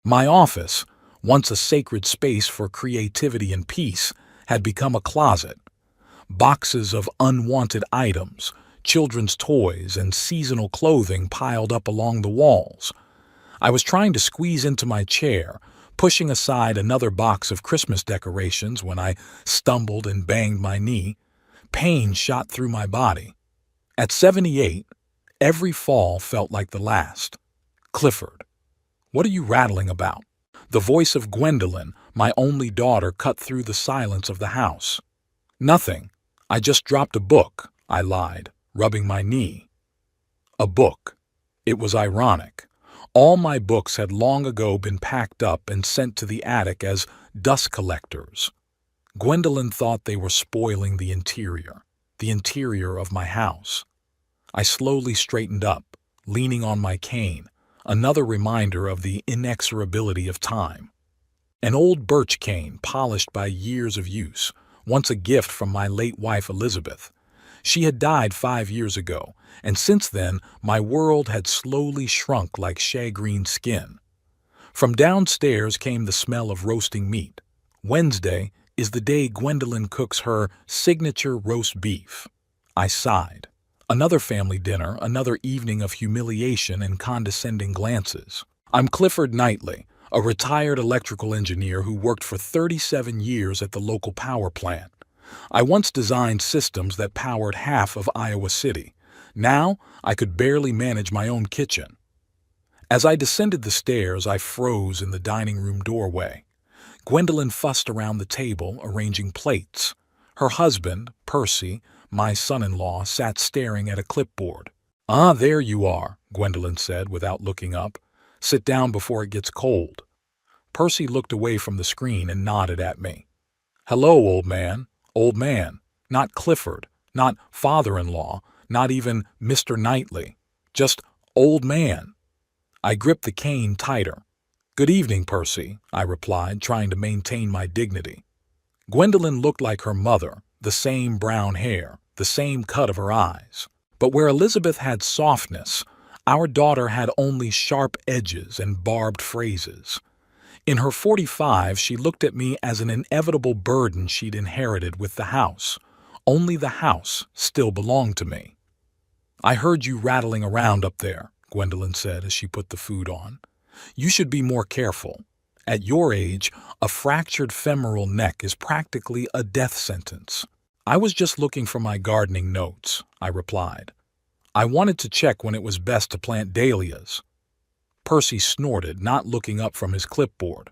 My office, once a sacred space for creativity and peace, had become a closet. Boxes of unwanted items, children's toys, and seasonal clothing piled up along the walls. I was trying to squeeze into my chair, pushing aside another box of Christmas decorations when I stumbled and banged my knee. Pain shot through my body. At 78, every fall felt like the last. Clifford, what are you rattling about? The voice of Gwendolyn, my only daughter, cut through the silence of the house. Nothing. I just dropped a book, I lied, rubbing my knee. A book. It was ironic. All my books had long ago been packed up and sent to the attic as dust collectors. Gwendolyn thought they were spoiling the interior of my house. I slowly straightened up, leaning on my cane, another reminder of the inexorability of time. An old birch cane polished by years of use, once a gift from my late wife Elizabeth. She had died 5 years ago, and since then my world had slowly shrunk like shagreen skin. From downstairs came the smell of roasting meat. Wednesday is the day Gwendolyn cooks her signature roast beef. I sighed. Another family dinner, another evening of humiliation and condescending glances. I'm Clifford Knightley, a retired electrical engineer who worked for 37 years at the local power plant. I once designed systems that powered half of Iowa City. Now, I could barely manage my own kitchen. As I descended the stairs, I froze in the dining room doorway. Gwendolyn fussed around the table, arranging plates. Her husband, Percy, my son-in-law, sat staring at a clipboard. "Ah, there you are," Gwendolyn said without looking up. "Sit down before it gets cold." Percy looked away from the screen and nodded at me. "Hello, old man. Old man. Not Clifford. Not father-in-law. Not even Mr. Knightley. Just old man." I gripped the cane tighter. "Good evening, Percy," I replied, trying to maintain my dignity. Gwendolyn looked like her mother, the same brown hair, the same cut of her eyes. But where Elizabeth had softness, our daughter had only sharp edges and barbed phrases. In her 45, she looked at me as an inevitable burden she'd inherited with the house. Only the house still belonged to me. "I heard you rattling around up there," Gwendolyn said as she put the food on. "You should be more careful. At your age, a fractured femoral neck is practically a death sentence." "I was just looking for my gardening notes," I replied. "I wanted to check when it was best to plant dahlias." Percy snorted, not looking up from his clipboard.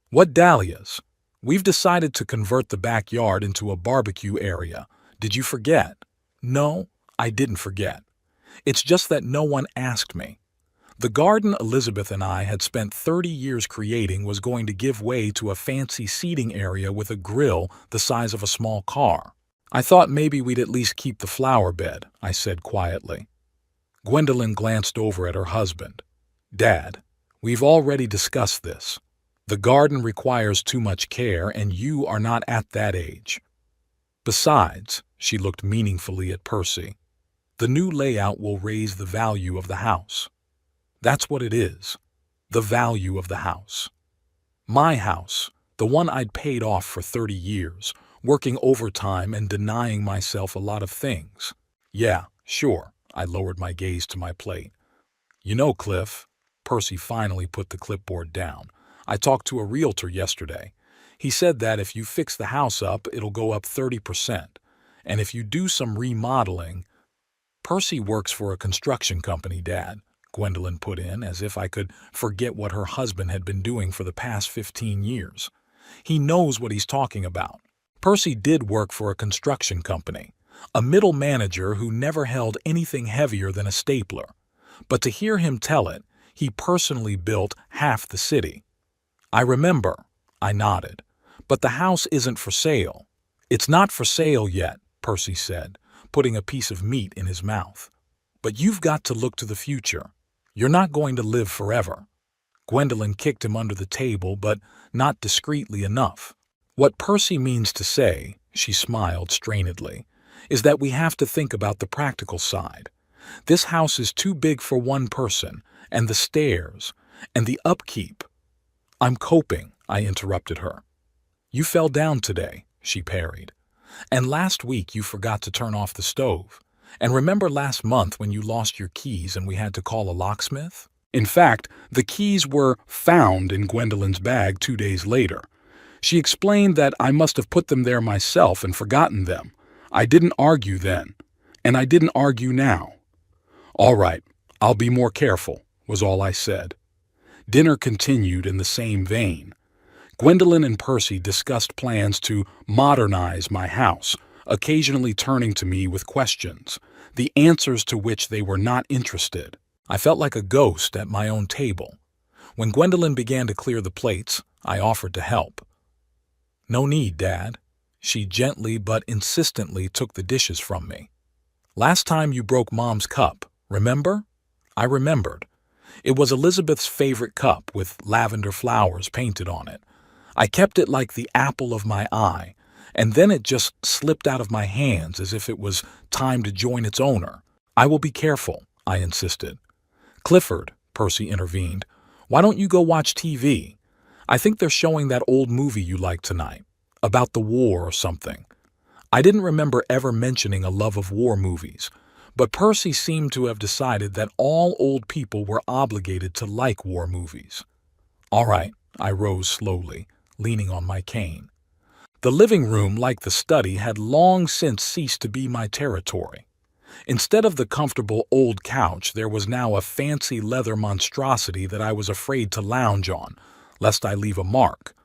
"What dahlias? We've decided to convert the backyard into a barbecue area. Did you forget?" "No, I didn't forget. It's just that no one asked me. The garden Elizabeth and I had spent 30 years creating was going to give way to a fancy seating area with a grill the size of a small car. I thought maybe we'd at least keep the flower bed," I said quietly. Gwendolyn glanced over at her husband. "Dad, we've already discussed this. The garden requires too much care, and you are not at that age. Besides," she looked meaningfully at Percy, "the new layout will raise the value of the house." That's what it is. The value of the house. My house, the one I'd paid off for 30 years, working overtime and denying myself a lot of things. "Yeah, sure," I lowered my gaze to my plate. "You know, Cliff," Percy finally put the clipboard down, "I talked to a realtor yesterday. He said that if you fix the house up, it'll go up 30%. And if you do some remodeling—" "Percy works for a construction company, Dad," Gwendolyn put in, as if I could forget what her husband had been doing for the past 15 years. "He knows what he's talking about." Percy did work for a construction company, a middle manager who never held anything heavier than a stapler. But to hear him tell it, he personally built half the city. "I remember," I nodded. "But the house isn't for sale." "It's not for sale yet," Percy said, putting a piece of meat in his mouth. "But you've got to look to the future. You're not going to live forever." Gwendolyn kicked him under the table, but not discreetly enough. "What Percy means to say," she smiled strainedly, "is that we have to think about the practical side. This house is too big for one person, and the stairs, and the upkeep. I'm coping, I interrupted her. You fell down today, she parried. And last week you forgot to turn off the stove. And remember last month when you lost your keys and we had to call a locksmith? In fact, the keys were found in Gwendolyn's bag 2 days later. She explained that I must have put them there myself and forgotten them. I didn't argue then, and I didn't argue now. All right, I'll be more careful, was all I said. Dinner continued in the same vein. Gwendolyn and Percy discussed plans to modernize my house, occasionally turning to me with questions, the answers to which they were not interested. I felt like a ghost at my own table. When Gwendolyn began to clear the plates, I offered to help. No need, Dad. She gently but insistently took the dishes from me. Last time you broke Mom's cup, remember? I remembered. It was Elizabeth's favorite cup with lavender flowers painted on it. I kept it like the apple of my eye, and then it just slipped out of my hands as if it was time to join its owner. I will be careful, I insisted. Clifford, Percy intervened, why don't you go watch TV? I think they're showing that old movie you like tonight, about the war or something. I didn't remember ever mentioning a love of war movies, but Percy seemed to have decided that all old people were obligated to like war movies. All right, I rose slowly, leaning on my cane. The living room, like the study, had long since ceased to be my territory. Instead of the comfortable old couch, there was now a fancy leather monstrosity that I was afraid to lounge on, lest I leave a mark.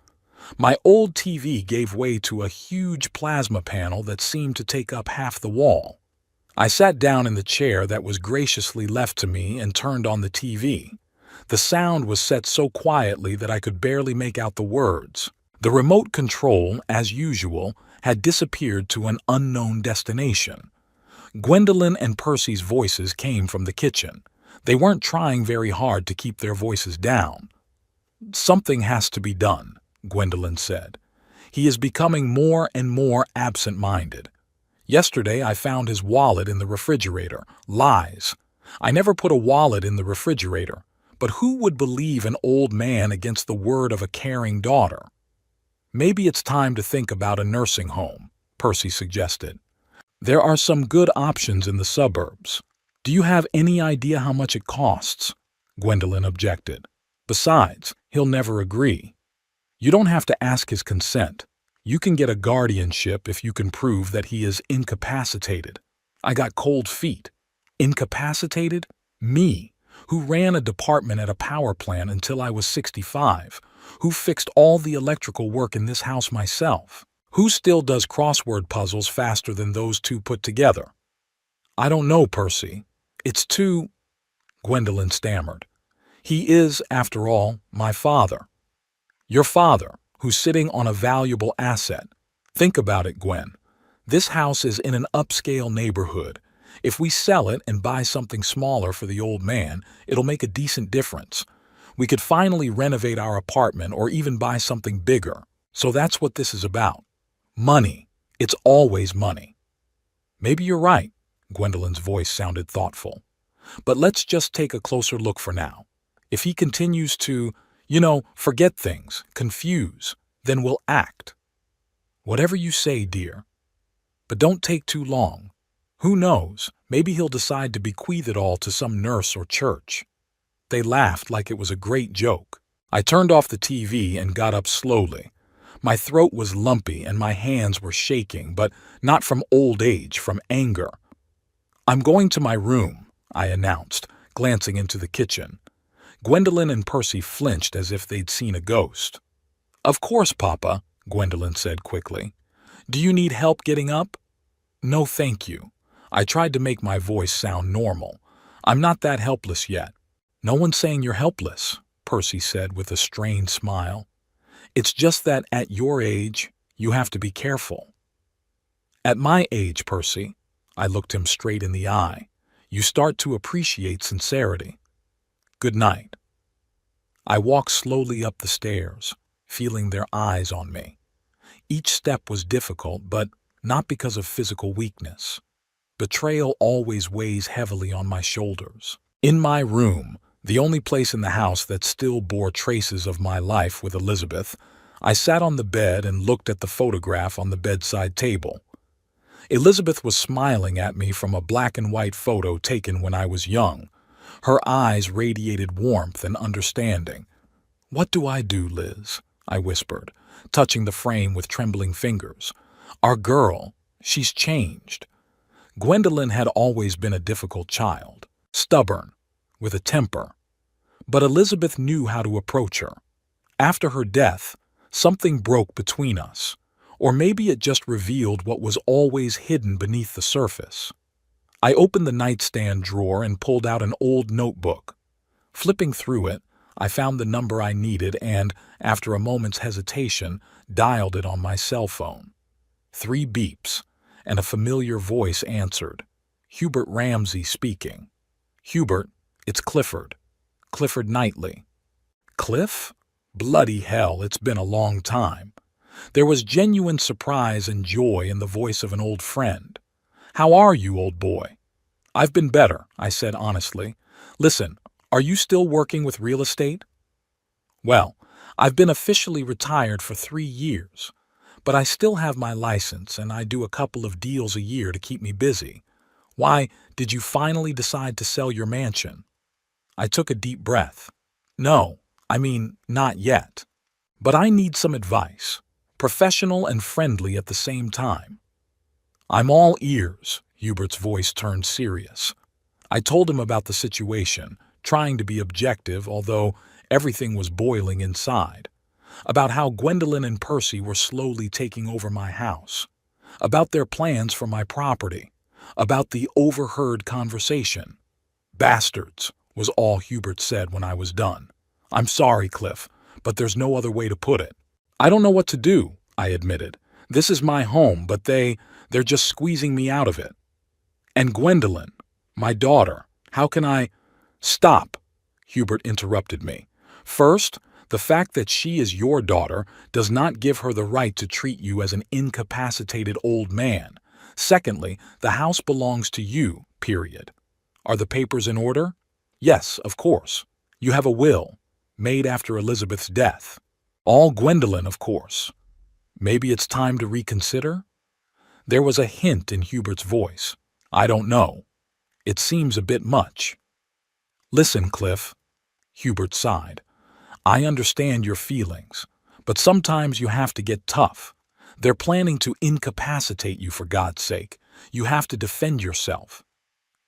My old TV gave way to a huge plasma panel that seemed to take up half the wall. I sat down in the chair that was graciously left to me and turned on the TV. The sound was set so quietly that I could barely make out the words. The remote control, as usual, had disappeared to an unknown destination. Gwendolyn and Percy's voices came from the kitchen. They weren't trying very hard to keep their voices down. Something has to be done, Gwendolyn said. He is becoming more and more absent-minded. Yesterday I found his wallet in the refrigerator. Lies. I never put a wallet in the refrigerator. But who would believe an old man against the word of a caring daughter? Maybe it's time to think about a nursing home, Percy suggested. There are some good options in the suburbs. Do you have any idea how much it costs? Gwendolyn objected. Besides, he'll never agree. You don't have to ask his consent. You can get a guardianship if you can prove that he is incapacitated. I got cold feet. Incapacitated? Me, who ran a department at a power plant until I was 65, who fixed all the electrical work in this house myself, who still does crossword puzzles faster than those two put together. I don't know, Percy. It's too... Gwendolyn stammered. He is, after all, my father. Your father, who's sitting on a valuable asset. Think about it, Gwen. This house is in an upscale neighborhood. If we sell it and buy something smaller for the old man, it'll make a decent difference. We could finally renovate our apartment or even buy something bigger. So that's what this is about. Money. It's always money. Maybe you're right, Gwendolyn's voice sounded thoughtful. But let's just take a closer look for now. If he continues to, forget things, confuse, then we'll act. Whatever you say, dear. But don't take too long. Who knows, maybe he'll decide to bequeath it all to some nurse or church. They laughed like it was a great joke. I turned off the TV and got up slowly. My throat was lumpy and my hands were shaking, but not from old age, from anger. I'm going to my room, I announced, glancing into the kitchen. Gwendolyn and Percy flinched as if they'd seen a ghost. Of course, Papa, Gwendolyn said quickly. Do you need help getting up? No, thank you. I tried to make my voice sound normal. I'm not that helpless yet. No one's saying you're helpless, Percy said with a strained smile. It's just that at your age, you have to be careful. At my age, Percy, I looked him straight in the eye, you start to appreciate sincerity. Good night. I walked slowly up the stairs, feeling their eyes on me. Each step was difficult, but not because of physical weakness. Betrayal always weighs heavily on my shoulders. In my room, the only place in the house that still bore traces of my life with Elizabeth. I sat on the bed and looked at the photograph on the bedside table. Elizabeth was smiling at me from a black and white photo taken when I was young. Her eyes radiated warmth and understanding. "What do I do, Liz?" I whispered, touching the frame with trembling fingers. "Our girl, she's changed." Gwendolyn had always been a difficult child, stubborn, with a temper. But Elizabeth knew how to approach her. After her death, something broke between us, or maybe it just revealed what was always hidden beneath the surface. I opened the nightstand drawer and pulled out an old notebook. Flipping through it, I found the number I needed and, after a moment's hesitation, dialed it on my cell phone. 3 beeps, and a familiar voice answered. Hubert Ramsey speaking. "Hubert, it's Clifford. Clifford Knightley." Cliff? Bloody hell, it's been a long time. There was genuine surprise and joy in the voice of an old friend. "How are you, old boy?" "I've been better," I said honestly. "Listen, are you still working with real estate?" "Well, I've been officially retired for 3 years, but I still have my license and I do a couple of deals a year to keep me busy. Why, did you finally decide to sell your mansion?" I took a deep breath. "No, I mean, not yet. But I need some advice, professional and friendly at the same time." "I'm all ears." Hubert's voice turned serious. I told him about the situation, trying to be objective, although everything was boiling inside. About how Gwendolyn and Percy were slowly taking over my house. About their plans for my property. About the overheard conversation. "Bastards," was all Hubert said when I was done. "I'm sorry, Cliff, but there's no other way to put it." "I don't know what to do," I admitted. "This is my home, but they're just squeezing me out of it. And Gwendolyn, my daughter, how can I—" "Stop," Hubert interrupted me. "First, the fact that she is your daughter does not give her the right to treat you as an incapacitated old man. Secondly, the house belongs to you, period. Are the papers in order?" "Yes, of course. You have a will, made after Elizabeth's death. All Gwendolyn, of course. Maybe it's time to reconsider?" There was a hint in Hubert's voice. "I don't know. It seems a bit much." "Listen, Cliff," Hubert sighed. "I understand your feelings, but sometimes you have to get tough. They're planning to incapacitate you, for God's sake. You have to defend yourself."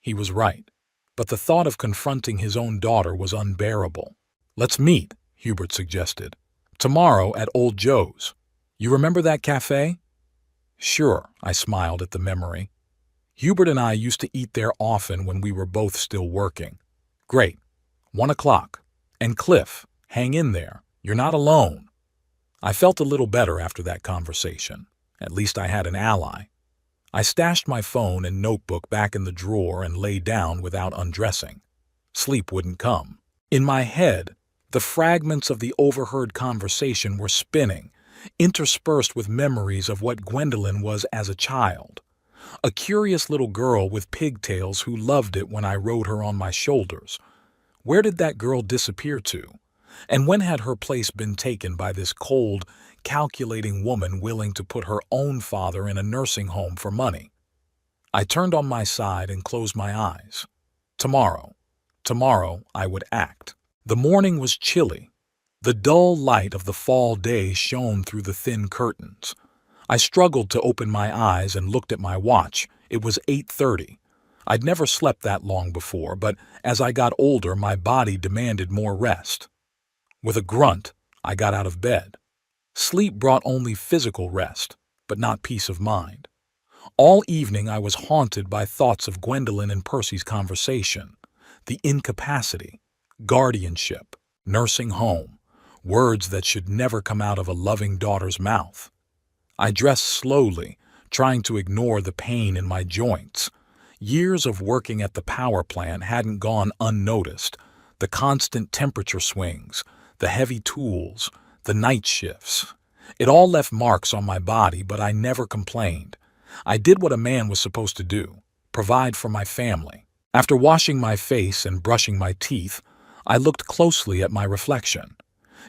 He was right, but the thought of confronting his own daughter was unbearable. "Let's meet," Hubert suggested. "Tomorrow at Old Joe's. You remember that cafe?" "Sure," I smiled at the memory. Hubert and I used to eat there often when we were both still working. "Great. 1 o'clock. And Cliff, hang in there. You're not alone." I felt a little better after that conversation. At least I had an ally. I stashed my phone and notebook back in the drawer and lay down without undressing. Sleep wouldn't come. In my head, the fragments of the overheard conversation were spinning, interspersed with memories of what Gwendolyn was as a child. A curious little girl with pigtails who loved it when I rode her on my shoulders. Where did that girl disappear to? And when had her place been taken by this cold, calculating woman willing to put her own father in a nursing home for money? I turned on my side and closed my eyes. Tomorrow I would act. The morning was chilly. The dull light of the fall day shone through the thin curtains. I struggled to open my eyes and looked at my watch. It was 8:30. I'd never slept that long before, but as I got older, my body demanded more rest. With a grunt, I got out of bed. Sleep brought only physical rest, but not peace of mind. All evening I was haunted by thoughts of Gwendolyn and Percy's conversation. The incapacity, guardianship, nursing home, words that should never come out of a loving daughter's mouth. I dressed slowly, trying to ignore the pain in my joints. Years of working at the power plant hadn't gone unnoticed. The constant temperature swings, the heavy tools, the night shifts. It all left marks on my body, but I never complained. I did what a man was supposed to do, provide for my family. After washing my face and brushing my teeth, I looked closely at my reflection.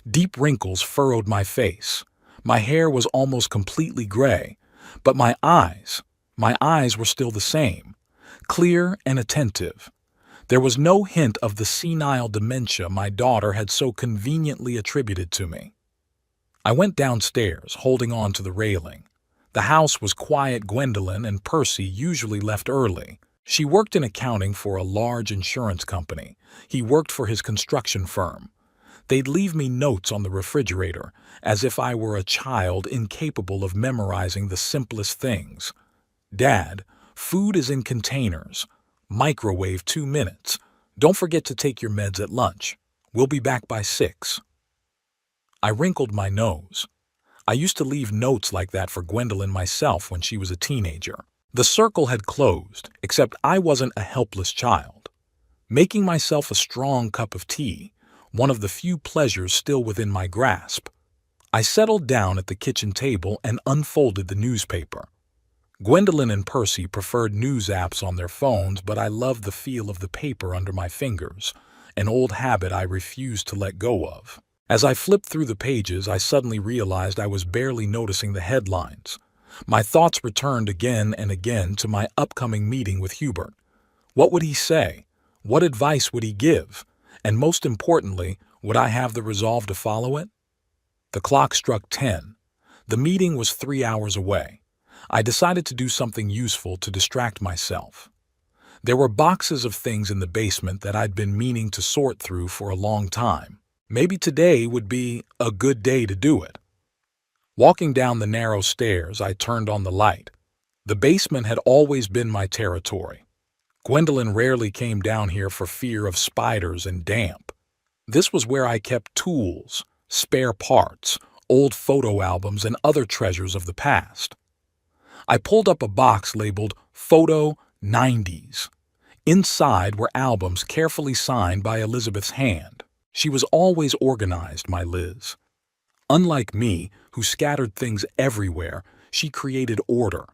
Deep wrinkles furrowed my face. My hair was almost completely gray, but my eyes were still the same, clear and attentive. There was no hint of the senile dementia my daughter had so conveniently attributed to me. I went downstairs, holding on to the railing. The house was quiet. Gwendolyn and Percy usually left early. She worked in accounting for a large insurance company. He worked for his construction firm. They'd leave me notes on the refrigerator, as if I were a child incapable of memorizing the simplest things. Dad, food is in containers. Microwave 2 minutes. Don't forget to take your meds at lunch. We'll be back by 6. I wrinkled my nose. I used to leave notes like that for Gwendolyn myself when she was a teenager. The circle had closed, except I wasn't a helpless child. Making myself a strong cup of tea, one of the few pleasures still within my grasp, I settled down at the kitchen table and unfolded the newspaper. Gwendolyn and Percy preferred news apps on their phones, but I loved the feel of the paper under my fingers, an old habit I refused to let go of. As I flipped through the pages, I suddenly realized I was barely noticing the headlines. My thoughts returned again and again to my upcoming meeting with Hubert. What would he say? What advice would he give? And most importantly, would I have the resolve to follow it? The clock struck 10. The meeting was 3 hours away. I decided to do something useful to distract myself. There were boxes of things in the basement that I'd been meaning to sort through for a long time. Maybe today would be a good day to do it. Walking down the narrow stairs, I turned on the light. The basement had always been my territory. Gwendolyn rarely came down here for fear of spiders and damp. This was where I kept tools, spare parts, old photo albums, and other treasures of the past. I pulled up a box labeled Photo 90s. Inside were albums carefully signed by Elizabeth's hand. She was always organized, my Liz. Unlike me, who scattered things everywhere, she created order.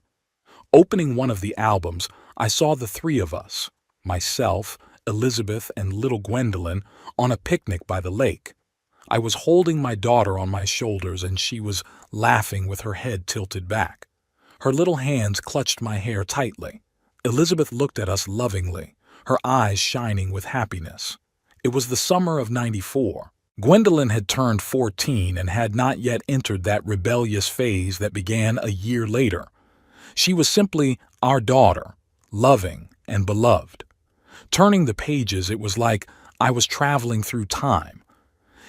Opening one of the albums, I saw the three of us, myself, Elizabeth, and little Gwendolyn, on a picnic by the lake. I was holding my daughter on my shoulders, and she was laughing with her head tilted back. Her little hands clutched my hair tightly. Elizabeth looked at us lovingly, her eyes shining with happiness. It was the summer of '94. Gwendolyn had turned 14 and had not yet entered that rebellious phase that began a year later. She was simply our daughter, loving and beloved. Turning the pages, it was like I was traveling through time.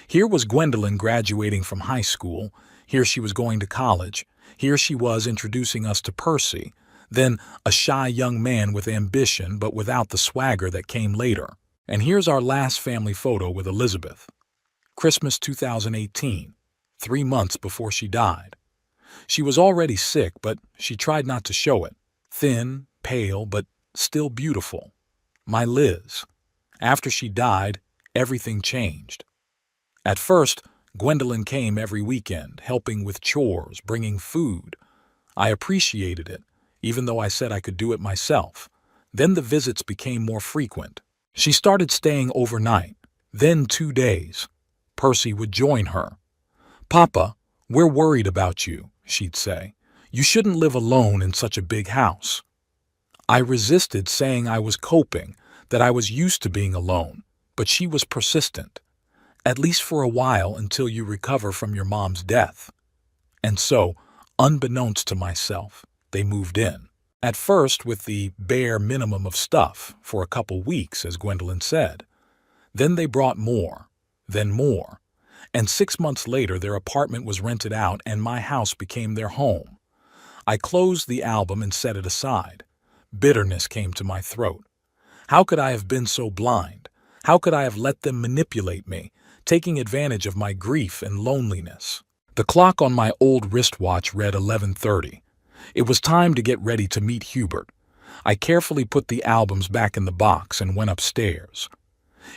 Here was Gwendolyn graduating from high school. Here she was going to college. Here she was introducing us to Percy, then a shy young man with ambition but without the swagger that came later. And here's our last family photo with Elizabeth. Christmas 2018, 3 months before she died. She was already sick, but she tried not to show it. Thin, pale, but still beautiful. My Liz. After she died, everything changed. At first, Gwendolyn came every weekend, helping with chores, bringing food. I appreciated it, even though I said I could do it myself. Then the visits became more frequent. She started staying overnight, then 2 days. Percy would join her. "Papa, we're worried about you," she'd say. "You shouldn't live alone in such a big house." I resisted, saying I was coping, that I was used to being alone, but she was persistent. "At least for a while, until you recover from your mom's death." And so, unbeknownst to myself, they moved in. At first with the bare minimum of stuff, for a couple weeks, as Gwendolyn said. Then they brought more, then more. And 6 months later their apartment was rented out and my house became their home. I closed the album and set it aside. Bitterness came to my throat. How could I have been so blind? How could I have let them manipulate me, taking advantage of my grief and loneliness? The clock on my old wristwatch read 11:30. It was time to get ready to meet Hubert. I carefully put the albums back in the box and went upstairs.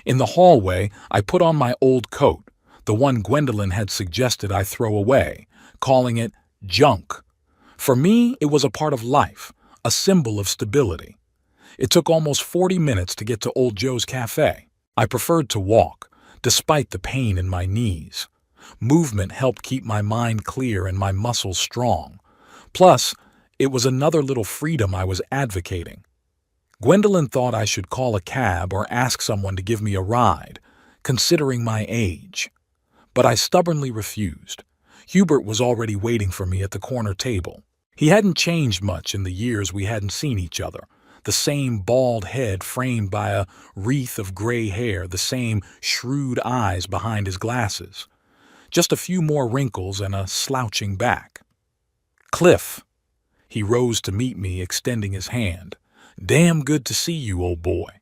In the hallway, I put on my old coat, the one Gwendolyn had suggested I throw away, calling it junk. For me, it was a part of life, a symbol of stability. It took almost 40 minutes to get to Old Joe's Cafe. I preferred to walk, despite the pain in my knees. Movement helped keep my mind clear and my muscles strong. Plus, it was another little freedom I was advocating. Gwendolyn thought I should call a cab or ask someone to give me a ride, considering my age. But I stubbornly refused. Hubert was already waiting for me at the corner table. He hadn't changed much in the years we hadn't seen each other. The same bald head framed by a wreath of gray hair, the same shrewd eyes behind his glasses. Just a few more wrinkles and a slouching back. "Cliff." He rose to meet me, extending his hand. "Damn good to see you, old boy."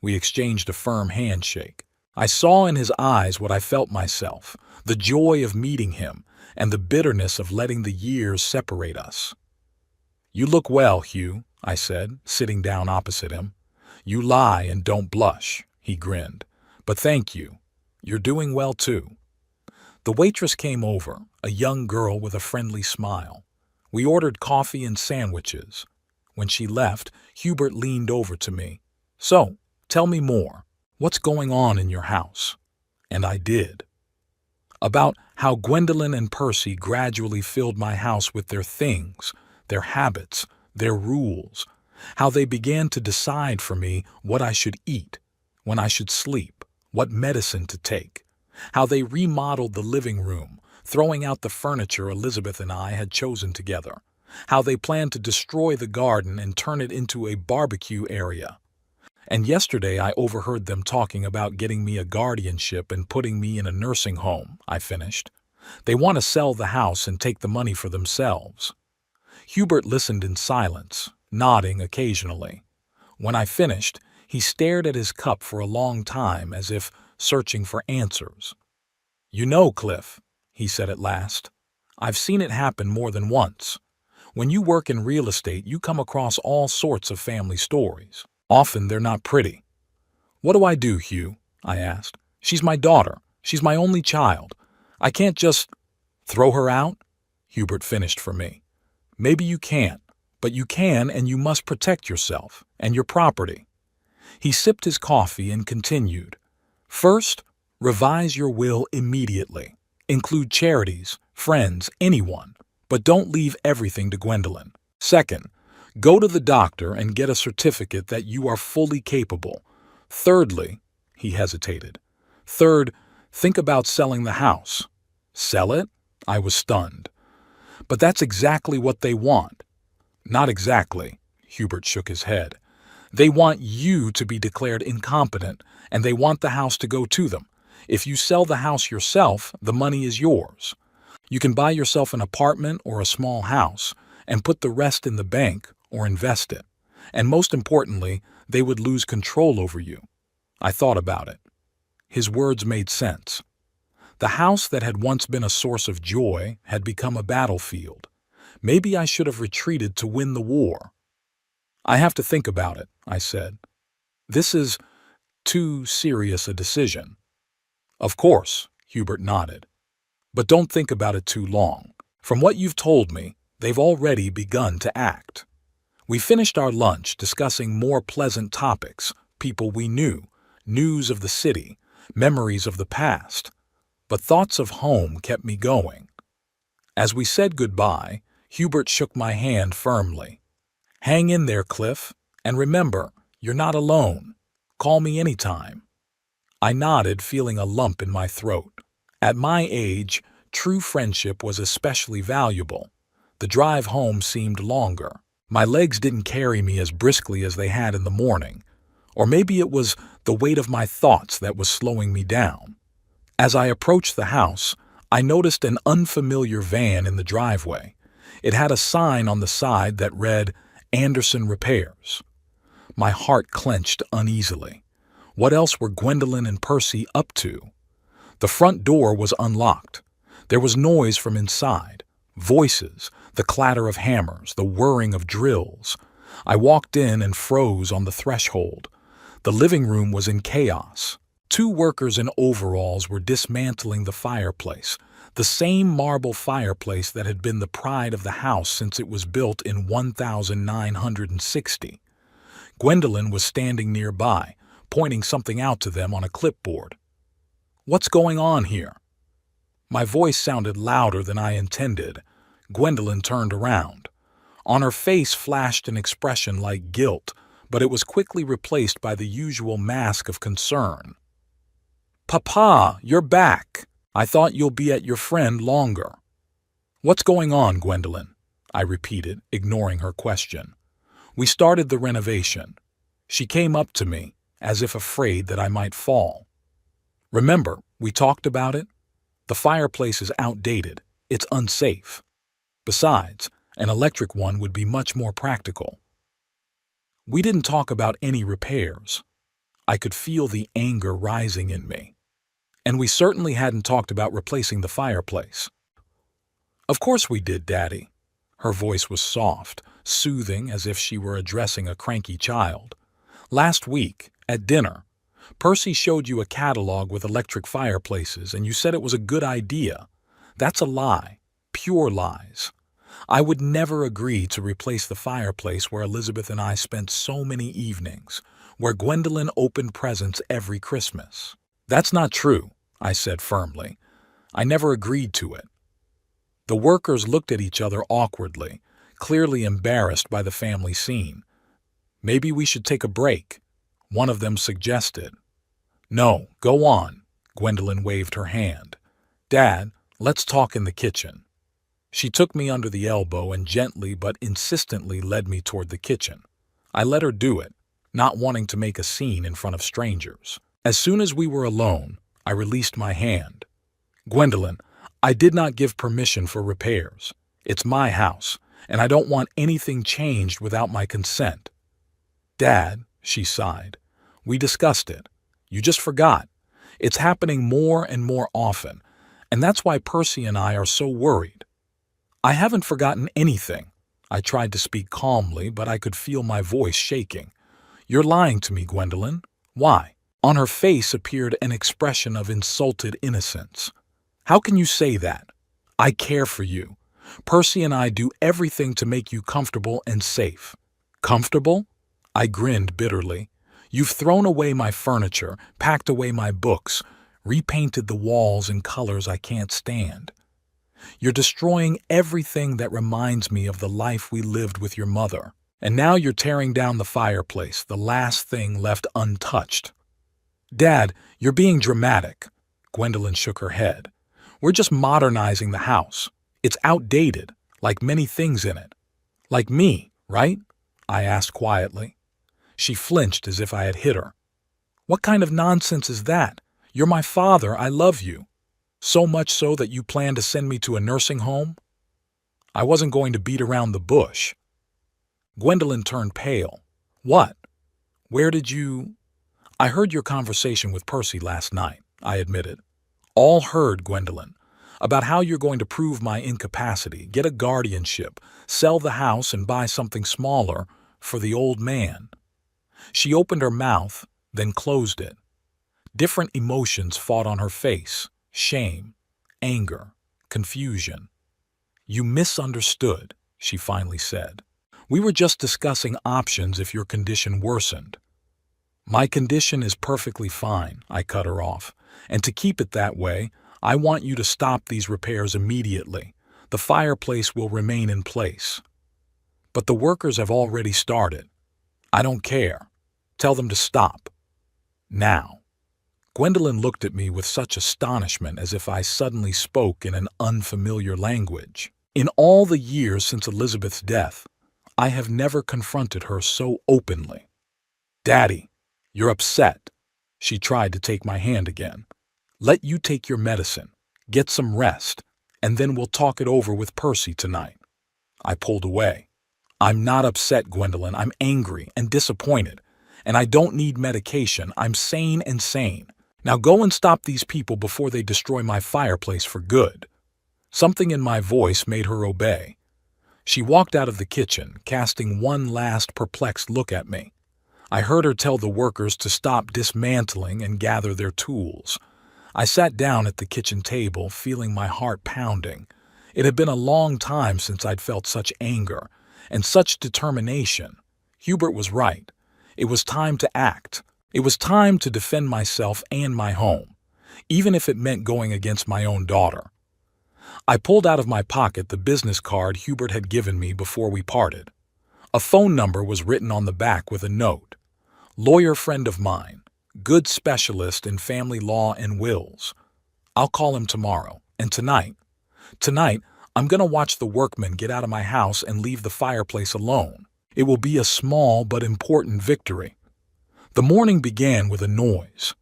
We exchanged a firm handshake. I saw in his eyes what I felt myself, the joy of meeting him and the bitterness of letting the years separate us. "You look well, Hugh," I said, sitting down opposite him. "You lie and don't blush," he grinned. "But thank you. You're doing well, too." The waitress came over, a young girl with a friendly smile. We ordered coffee and sandwiches. When she left, Hubert leaned over to me. "So, tell me more. What's going on in your house?" And I did. About how Gwendolyn and Percy gradually filled my house with their things, their habits, their rules, how they began to decide for me what I should eat, when I should sleep, what medicine to take, how they remodeled the living room, throwing out the furniture Elizabeth and I had chosen together, how they planned to destroy the garden and turn it into a barbecue area. And yesterday I overheard them talking about getting me a guardianship and putting me in a nursing home, I finished. They want to sell the house and take the money for themselves. Hubert listened in silence, nodding occasionally. When I finished, he stared at his cup for a long time as if searching for answers. "You know, Cliff," he said at last, "I've seen it happen more than once. When you work in real estate, you come across all sorts of family stories. Often they're not pretty." "What do I do, Hugh?" I asked. "She's my daughter. She's my only child. I can't just throw her out?" Hubert finished for me. "Maybe you can't, but you can and you must protect yourself and your property." He sipped his coffee and continued. "First, revise your will immediately. Include charities, friends, anyone, but don't leave everything to Gwendolyn. Second, go to the doctor and get a certificate that you are fully capable. Thirdly," he hesitated. "Third, think about selling the house." "Sell it?" I was stunned. "But that's exactly what they want." "Not exactly," Hubert shook his head. "They want you to be declared incompetent, and they want the house to go to them. If you sell the house yourself, the money is yours. You can buy yourself an apartment or a small house and put the rest in the bank or invest it. And most importantly, they would lose control over you." I thought about it. His words made sense. The house that had once been a source of joy had become a battlefield. Maybe I should have retreated to win the war. "I have to think about it," I said. "This is too serious a decision." "Of course," Hubert nodded. "But don't think about it too long. From what you've told me, they've already begun to act." We finished our lunch discussing more pleasant topics, people we knew, news of the city, memories of the past. But thoughts of home kept me going. As we said goodbye, Hubert shook my hand firmly. "Hang in there, Cliff, and remember, you're not alone. Call me anytime." I nodded, feeling a lump in my throat. At my age, true friendship was especially valuable. The drive home seemed longer. My legs didn't carry me as briskly as they had in the morning. Or maybe it was the weight of my thoughts that was slowing me down. As I approached the house, I noticed an unfamiliar van in the driveway. It had a sign on the side that read, "Anderson Repairs." My heart clenched uneasily. What else were Gwendolyn and Percy up to? The front door was unlocked. There was noise from inside. Voices, the clatter of hammers, the whirring of drills. I walked in and froze on the threshold. The living room was in chaos. Two workers in overalls were dismantling the fireplace, the same marble fireplace that had been the pride of the house since it was built in 1960. Gwendolyn was standing nearby, pointing something out to them on a clipboard. What's going on here?" My voice sounded louder than I intended. Gwendolyn turned around. On her face flashed an expression like guilt, but it was quickly replaced by the usual mask of concern. "Papa, you're back. I thought you'll be at your friend longer." "What's going on, Gwendolyn?" I repeated, ignoring her question. "We started the renovation." She came up to me, as if afraid that I might fall. "Remember, we talked about it? The fireplace is outdated. It's unsafe. Besides, an electric one would be much more practical." We didn't talk about any repairs. I could feel the anger rising in me. And we certainly hadn't talked about replacing the fireplace. "Of course we did, Daddy." Her voice was soft, soothing, as if she were addressing a cranky child. "Last week, at dinner, Percy showed you a catalog with electric fireplaces, and you said it was a good idea. That's a lie. Pure lies. I would never agree to replace the fireplace where Elizabeth and I spent so many evenings, where Gwendolyn opened presents every Christmas." "That's not true," I said firmly. "I never agreed to it." The workers looked at each other awkwardly, clearly embarrassed by the family scene. "Maybe we should take a break," one of them suggested. "No, go on," Gwendolyn waved her hand. "Dad, let's talk in the kitchen." She took me under the elbow and gently but insistently led me toward the kitchen. I let her do it, not wanting to make a scene in front of strangers. As soon as we were alone, I released my hand. "Gwendolyn, I did not give permission for repairs. It's my house, and I don't want anything changed without my consent." "Dad," she sighed, "we discussed it. You just forgot. It's happening more and more often, and that's why Percy and I are so worried." "I haven't forgotten anything." I tried to speak calmly, but I could feel my voice shaking. "You're lying to me, Gwendolyn. Why?" On her face appeared an expression of insulted innocence. "How can you say that? I care for you. Percy and I do everything to make you comfortable and safe." "Comfortable?" I grinned bitterly. "You've thrown away my furniture, packed away my books, repainted the walls in colors I can't stand. You're destroying everything that reminds me of the life we lived with your mother. And now you're tearing down the fireplace, the last thing left untouched." "Dad, you're being dramatic." Gwendolyn shook her head. "We're just modernizing the house. It's outdated, like many things in it." "Like me, right?" I asked quietly. She flinched as if I had hit her. "What kind of nonsense is that? You're my father, I love you. So much so that you plan to send me to a nursing home?" I wasn't going to beat around the bush. Gwendolyn turned pale. "What? Where did you—" "I heard your conversation with Percy last night," I admitted. "All heard, Gwendolyn. About how you're going to prove my incapacity, get a guardianship, sell the house and buy something smaller for the old man." She opened her mouth, then closed it. Different emotions fought on her face: shame, anger, confusion. "You misunderstood," she finally said. "We were just discussing options if your condition worsened." "My condition is perfectly fine," I cut her off. "And to keep it that way, I want you to stop these repairs immediately. The fireplace will remain in place." "But the workers have already started." "I don't care. Tell them to stop. Now." Gwendolyn looked at me with such astonishment as if I suddenly spoke in an unfamiliar language. In all the years since Elizabeth's death, I have never confronted her so openly. "Daddy, you're upset." She tried to take my hand again. "Let you take your medicine, get some rest, and then we'll talk it over with Percy tonight." I pulled away. "I'm not upset, Gwendolyn. I'm angry and disappointed. And I don't need medication. I'm sane and sane. Now go and stop these people before they destroy my fireplace for good." Something in my voice made her obey. She walked out of the kitchen, casting one last perplexed look at me. I heard her tell the workers to stop dismantling and gather their tools. I sat down at the kitchen table, feeling my heart pounding. It had been a long time since I'd felt such anger and such determination. Hubert was right. It was time to act. It was time to defend myself and my home. even if it meant going against my own daughter. I pulled out of my pocket the business card Hubert had given me before we parted. A phone number was written on the back with a note. Lawyer friend of mine, good specialist in family law and wills. I'll call him tomorrow. And tonight, I'm going to watch the workmen get out of my house and leave the fireplace alone. It will be a small but important victory. The morning began with a noise.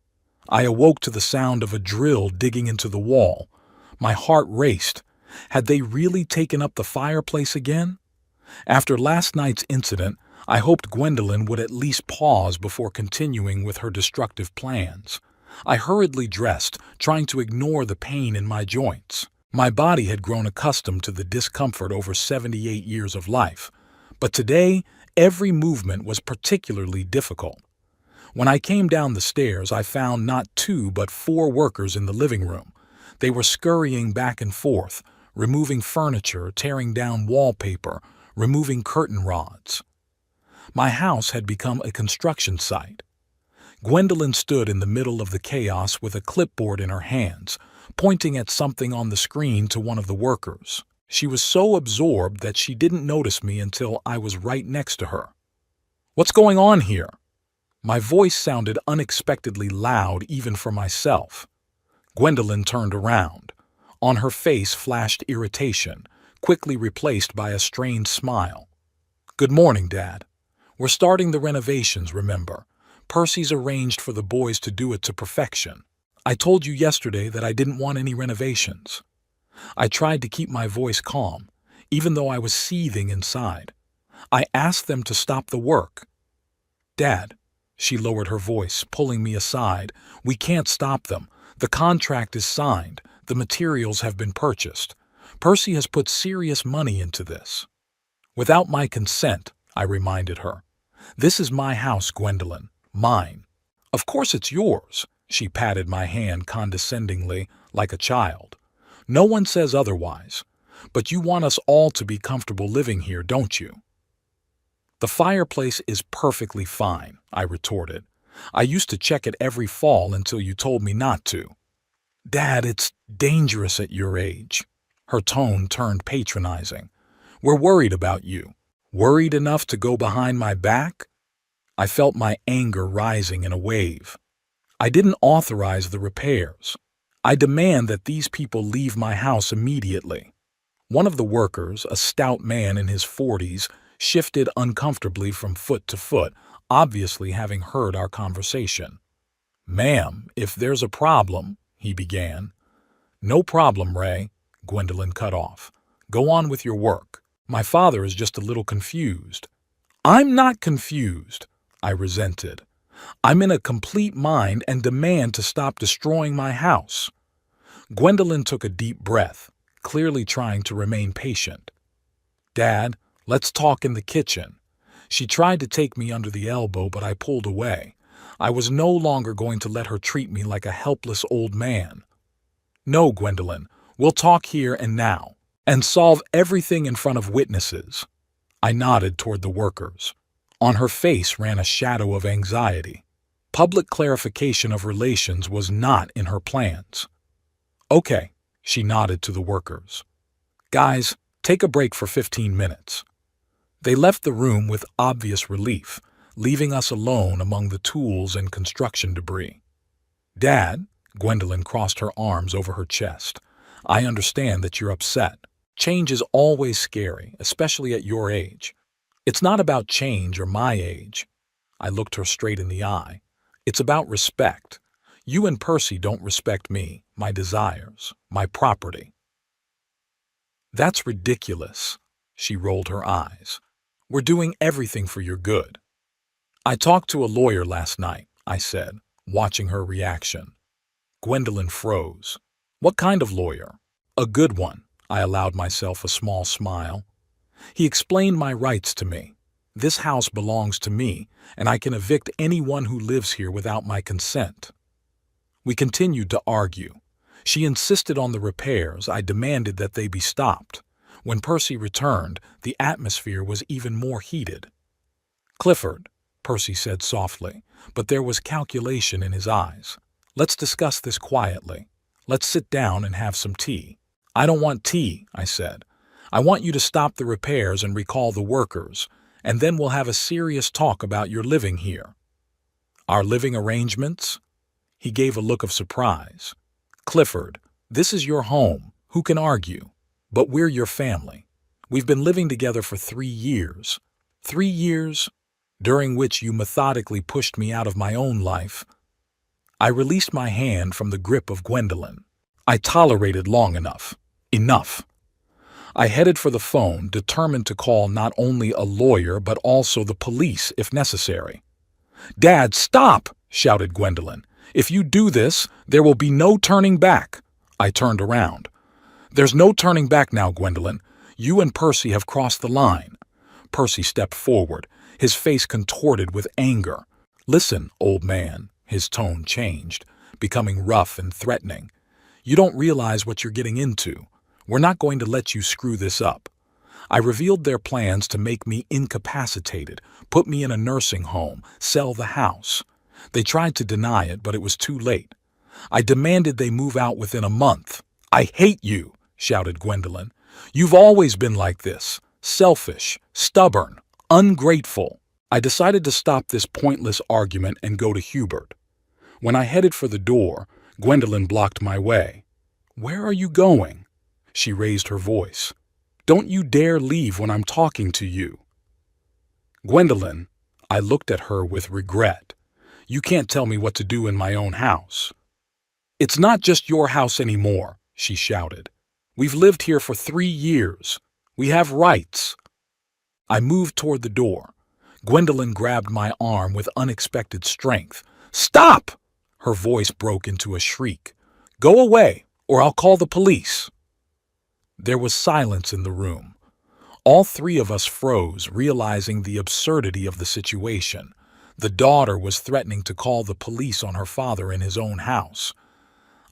I awoke to the sound of a drill digging into the wall. My heart raced. Had they really taken up the fireplace again? After last night's incident, I hoped Gwendolyn would at least pause before continuing with her destructive plans. I hurriedly dressed, trying to ignore the pain in my joints. My body had grown accustomed to the discomfort over 78 years of life, but today every movement was particularly difficult. When I came down the stairs, I found not 2 but 4 workers in the living room. They were scurrying back and forth, removing furniture, tearing down wallpaper, removing curtain rods. My house had become a construction site. Gwendolyn stood in the middle of the chaos with a clipboard in her hands, pointing at something on the screen to one of the workers. She was so absorbed that she didn't notice me until I was right next to her. "What's going on here?" My voice sounded unexpectedly loud even for myself. Gwendolyn turned around. On her face flashed irritation, quickly replaced by a strained smile. "Good morning, Dad. We're starting the renovations, remember? Percy's arranged for the boys to do it to perfection. I told you yesterday that I didn't want any renovations." I tried to keep my voice calm, even though I was seething inside. I asked them to stop the work. "Dad," she lowered her voice, pulling me aside, "we can't stop them. The contract is signed. The materials have been purchased. Percy has put serious money into this." "Without my consent," I reminded her. "This is my house, Gwendolyn. Mine." "Of course it's yours." She patted my hand condescendingly, like a child. "No one says otherwise. But you want us all to be comfortable living here, don't you?" "The fireplace is perfectly fine," I retorted. "I used to check it every fall until you told me not to." "Dad, it's dangerous at your age." Her tone turned patronizing. "We're worried about you." "Worried enough to go behind my back?" I felt my anger rising in a wave. "I didn't authorize the repairs. I demand that these people leave my house immediately." One of the workers, a stout man in his 40s, shifted uncomfortably from foot to foot, obviously having heard our conversation. "Ma'am, if there's a problem," he began. "No problem, Ray," Gwendolyn cut off. "Go on with your work. My father is just a little confused." "I'm not confused," I resented. "I'm in a complete mind and demand to stop destroying my house." Gwendolyn took a deep breath, clearly trying to remain patient. "Dad, let's talk in the kitchen." She tried to take me under the elbow, but I pulled away. I was no longer going to let her treat me like a helpless old man. "No, Gwendolyn, we'll talk here and now, and solve everything in front of witnesses." I nodded toward the workers. On her face ran a shadow of anxiety. Public clarification of relations was not in her plans. "Okay," she nodded to the workers. "Guys, take a break for 15 minutes." They left the room with obvious relief, leaving us alone among the tools and construction debris. "Dad," Gwendolyn crossed her arms over her chest, "I understand that you're upset. Change is always scary, especially at your age. It's not about change or my age." I looked her straight in the eye. "It's about respect. You and Percy don't respect me, my desires, my property." "That's ridiculous." She rolled her eyes. "We're doing everything for your good." "I talked to a lawyer last night," I said, watching her reaction. Gwendolyn froze. "What kind of lawyer?" "A good one." I allowed myself a small smile. "He explained my rights to me. This house belongs to me, and I can evict anyone who lives here without my consent." We continued to argue. She insisted on the repairs. I demanded that they be stopped. When Percy returned, the atmosphere was even more heated. "Clifford," Percy said softly, but there was calculation in his eyes. Let's discuss this quietly. Let's sit down and have some tea. I don't want tea, I said. I want you to stop the repairs and recall the workers, and then we'll have a serious talk about your living here. Our living arrangements? He gave a look of surprise. Clifford, this is your home. Who can argue? But we're your family. We've been living together for 3 years. 3 years, during which you methodically pushed me out of my own life. I released my hand from the grip of Gwendolyn. I tolerated long enough. Enough. I headed for the phone, determined to call not only a lawyer but also the police if necessary. "Dad, stop!" shouted Gwendolyn. "If you do this, there will be no turning back." I turned around. "There's no turning back now, Gwendolyn. You and Percy have crossed the line." Percy stepped forward, his face contorted with anger. "Listen, old man," his tone changed, becoming rough and threatening. "You don't realize what you're getting into. We're not going to let you screw this up." I revealed their plans to make me incapacitated, put me in a nursing home, sell the house. They tried to deny it, but it was too late. I demanded they move out within a month. "I hate you," shouted Gwendolyn. "You've always been like this, selfish, stubborn, ungrateful." I decided to stop this pointless argument and go to Hubert. When I headed for the door, Gwendolyn blocked my way. "Where are you going?" She raised her voice. "Don't you dare leave when I'm talking to you." "Gwendolyn," I looked at her with regret. "You can't tell me what to do in my own house." "It's not just your house anymore," she shouted. "We've lived here for 3 years. We have rights." I moved toward the door. Gwendolyn grabbed my arm with unexpected strength. "Stop!" Her voice broke into a shriek. "Go away, or I'll call the police." There was silence in the room. All 3 of us froze, realizing the absurdity of the situation. The daughter was threatening to call the police on her father in his own house.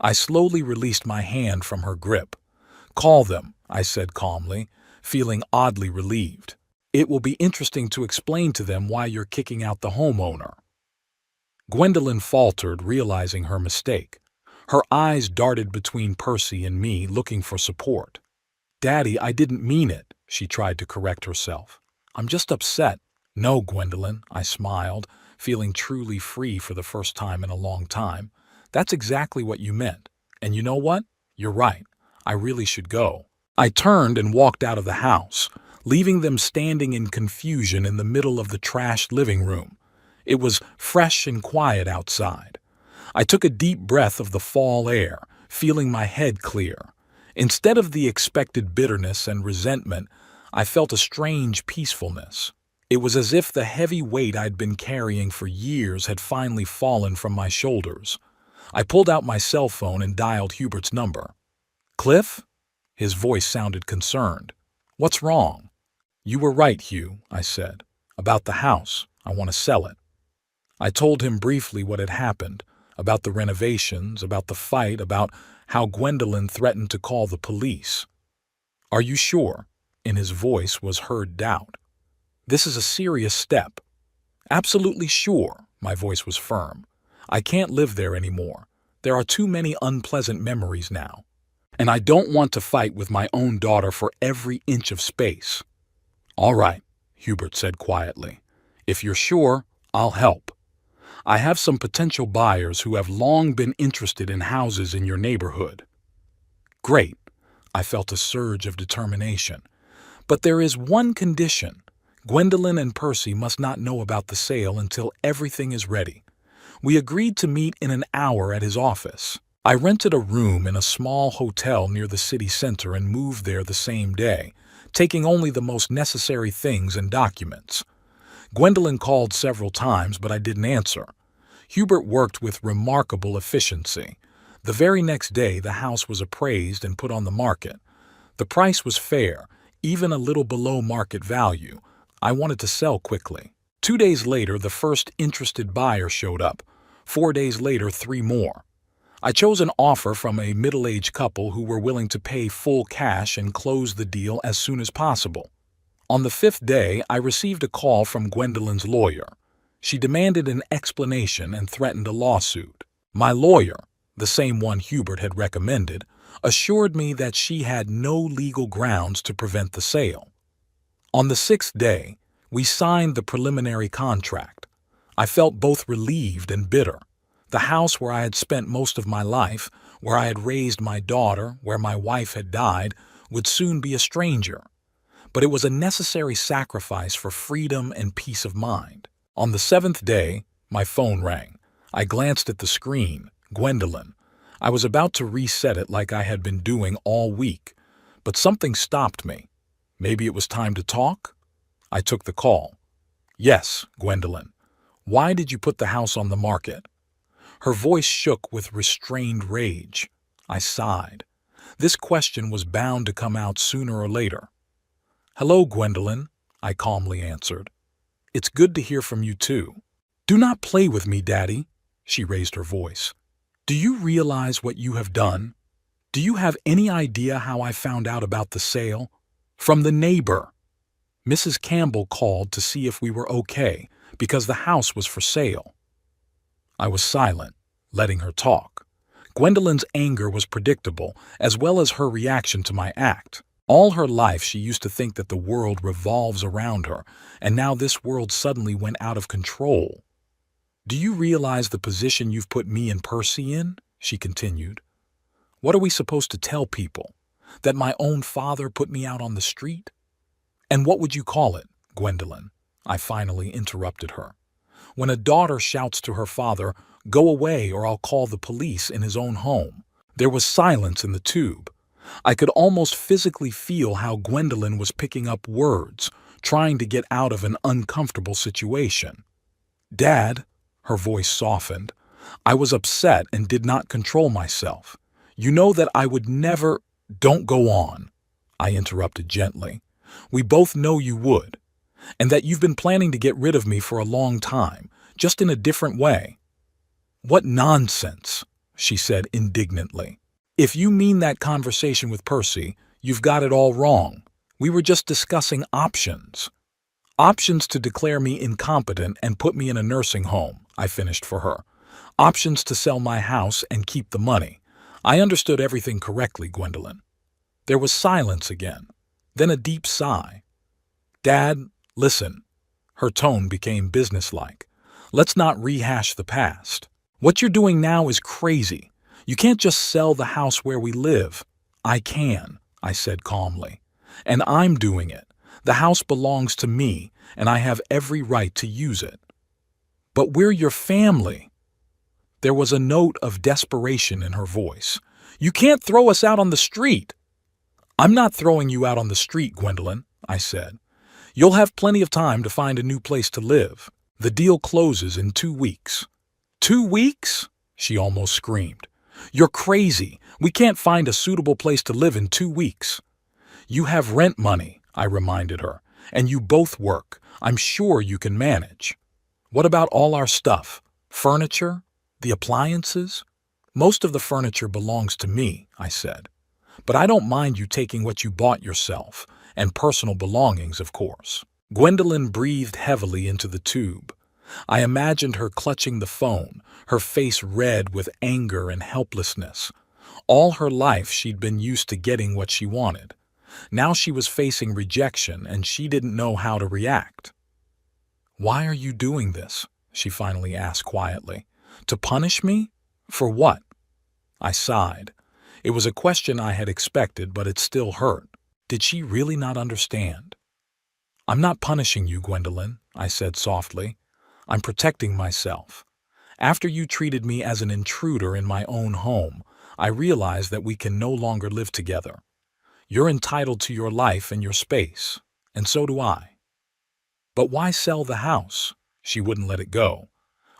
I slowly released my hand from her grip. "Call them," I said calmly, feeling oddly relieved. "It will be interesting to explain to them why you're kicking out the homeowner." Gwendolyn faltered, realizing her mistake. Her eyes darted between Percy and me, looking for support. "Daddy, I didn't mean it," she tried to correct herself. "I'm just upset." "No, Gwendolyn," I smiled, feeling truly free for the first time in a long time. "That's exactly what you meant. And you know what? You're right. I really should go." I turned and walked out of the house, leaving them standing in confusion in the middle of the trashed living room. It was fresh and quiet outside. I took a deep breath of the fall air, feeling my head clear. Instead of the expected bitterness and resentment, I felt a strange peacefulness. It was as if the heavy weight I'd been carrying for years had finally fallen from my shoulders. I pulled out my cell phone and dialed Hubert's number. "Cliff?" His voice sounded concerned. "What's wrong?" "You were right, Hugh," I said. "About the house. I want to sell it." I told him briefly what had happened, about the renovations, about the fight, about how Gwendolyn threatened to call the police. "Are you sure?" In his voice was heard doubt. "This is a serious step." "Absolutely sure." My voice was firm. "I can't live there anymore. There are too many unpleasant memories now. And I don't want to fight with my own daughter for every inch of space." "All right," Hubert said quietly. "If you're sure, I'll help. I have some potential buyers who have long been interested in houses in your neighborhood." "Great." I felt a surge of determination. "But there is one condition. Gwendolyn and Percy must not know about the sale until everything is ready." We agreed to meet in an hour at his office. I rented a room in a small hotel near the city center and moved there the same day, taking only the most necessary things and documents. Gwendolyn called several times, but I didn't answer. Hubert worked with remarkable efficiency. The very next day, the house was appraised and put on the market. The price was fair, even a little below market value. I wanted to sell quickly. 2 days later, the first interested buyer showed up. 4 days later, 3 more. I chose an offer from a middle-aged couple who were willing to pay full cash and close the deal as soon as possible. On the 5th day, I received a call from Gwendolyn's lawyer. She demanded an explanation and threatened a lawsuit. My lawyer, the same one Hubert had recommended, assured me that she had no legal grounds to prevent the sale. On the sixth day, we signed the preliminary contract. I felt both relieved and bitter. The house where I had spent most of my life, where I had raised my daughter, where my wife had died, would soon be a stranger. But it was a necessary sacrifice for freedom and peace of mind. On the seventh day, my phone rang. I glanced at the screen. Gwendolyn. I was about to reset it like I had been doing all week, but something stopped me. Maybe it was time to talk? I took the call. Yes, Gwendolyn. Why did you put the house on the market? Her voice shook with restrained rage. I sighed. This question was bound to come out sooner or later. Hello, Gwendolyn, I calmly answered. It's good to hear from you too. Do not play with me, Daddy, she raised her voice. Do you realize what you have done? Do you have any idea how I found out about the sale? From the neighbor. Mrs. Campbell called to see if we were okay because the house was for sale. I was silent, letting her talk. Gwendolyn's anger was predictable, as well as her reaction to my act. All her life she used to think that the world revolves around her, and now this world suddenly went out of control. Do you realize the position you've put me and Percy in? She continued. What are we supposed to tell people? That my own father put me out on the street? And what would you call it, Gwendolyn? I finally interrupted her. When a daughter shouts to her father, go away or I'll call the police in his own home. There was silence in the tube. I could almost physically feel how Gwendolyn was picking up words, trying to get out of an uncomfortable situation. Dad, her voice softened. I was upset and did not control myself. You know that I would never— Don't go on, I interrupted gently. We both know you would, and that you've been planning to get rid of me for a long time, just in a different way. What nonsense, she said indignantly. If you mean that conversation with Percy, you've got it all wrong. We were just discussing options. Options to declare me incompetent and put me in a nursing home, I finished for her. Options to sell my house and keep the money. I understood everything correctly, Gwendolyn. There was silence again, then a deep sigh. Dad, listen. Her tone became businesslike. Let's not rehash the past. What you're doing now is crazy. You can't just sell the house where we live. I can, I said calmly. And I'm doing it. The house belongs to me, and I have every right to use it. But we're your family. There was a note of desperation in her voice. You can't throw us out on the street. I'm not throwing you out on the street, Gwendolyn, I said. You'll have plenty of time to find a new place to live. The deal closes in 2 weeks. 2 weeks? She almost screamed. You're crazy. We can't find a suitable place to live in 2 weeks. You have rent money, I reminded her, and you both work. I'm sure you can manage. What about all our stuff? Furniture? The appliances? Most of the furniture belongs to me, I said. But I don't mind you taking what you bought yourself, and personal belongings, of course. Gwendolyn breathed heavily into the tube. I imagined her clutching the phone, her face red with anger and helplessness. All her life she'd been used to getting what she wanted. Now she was facing rejection, and she didn't know how to react. Why are you doing this? She finally asked quietly. To punish me? For what? I sighed. It was a question I had expected, but it still hurt. Did she really not understand? I'm not punishing you, Gwendolyn, I said softly. I'm protecting myself. After you treated me as an intruder in my own home, I realized that we can no longer live together. You're entitled to your life and your space, and so do I. But why sell the house? She wouldn't let it go.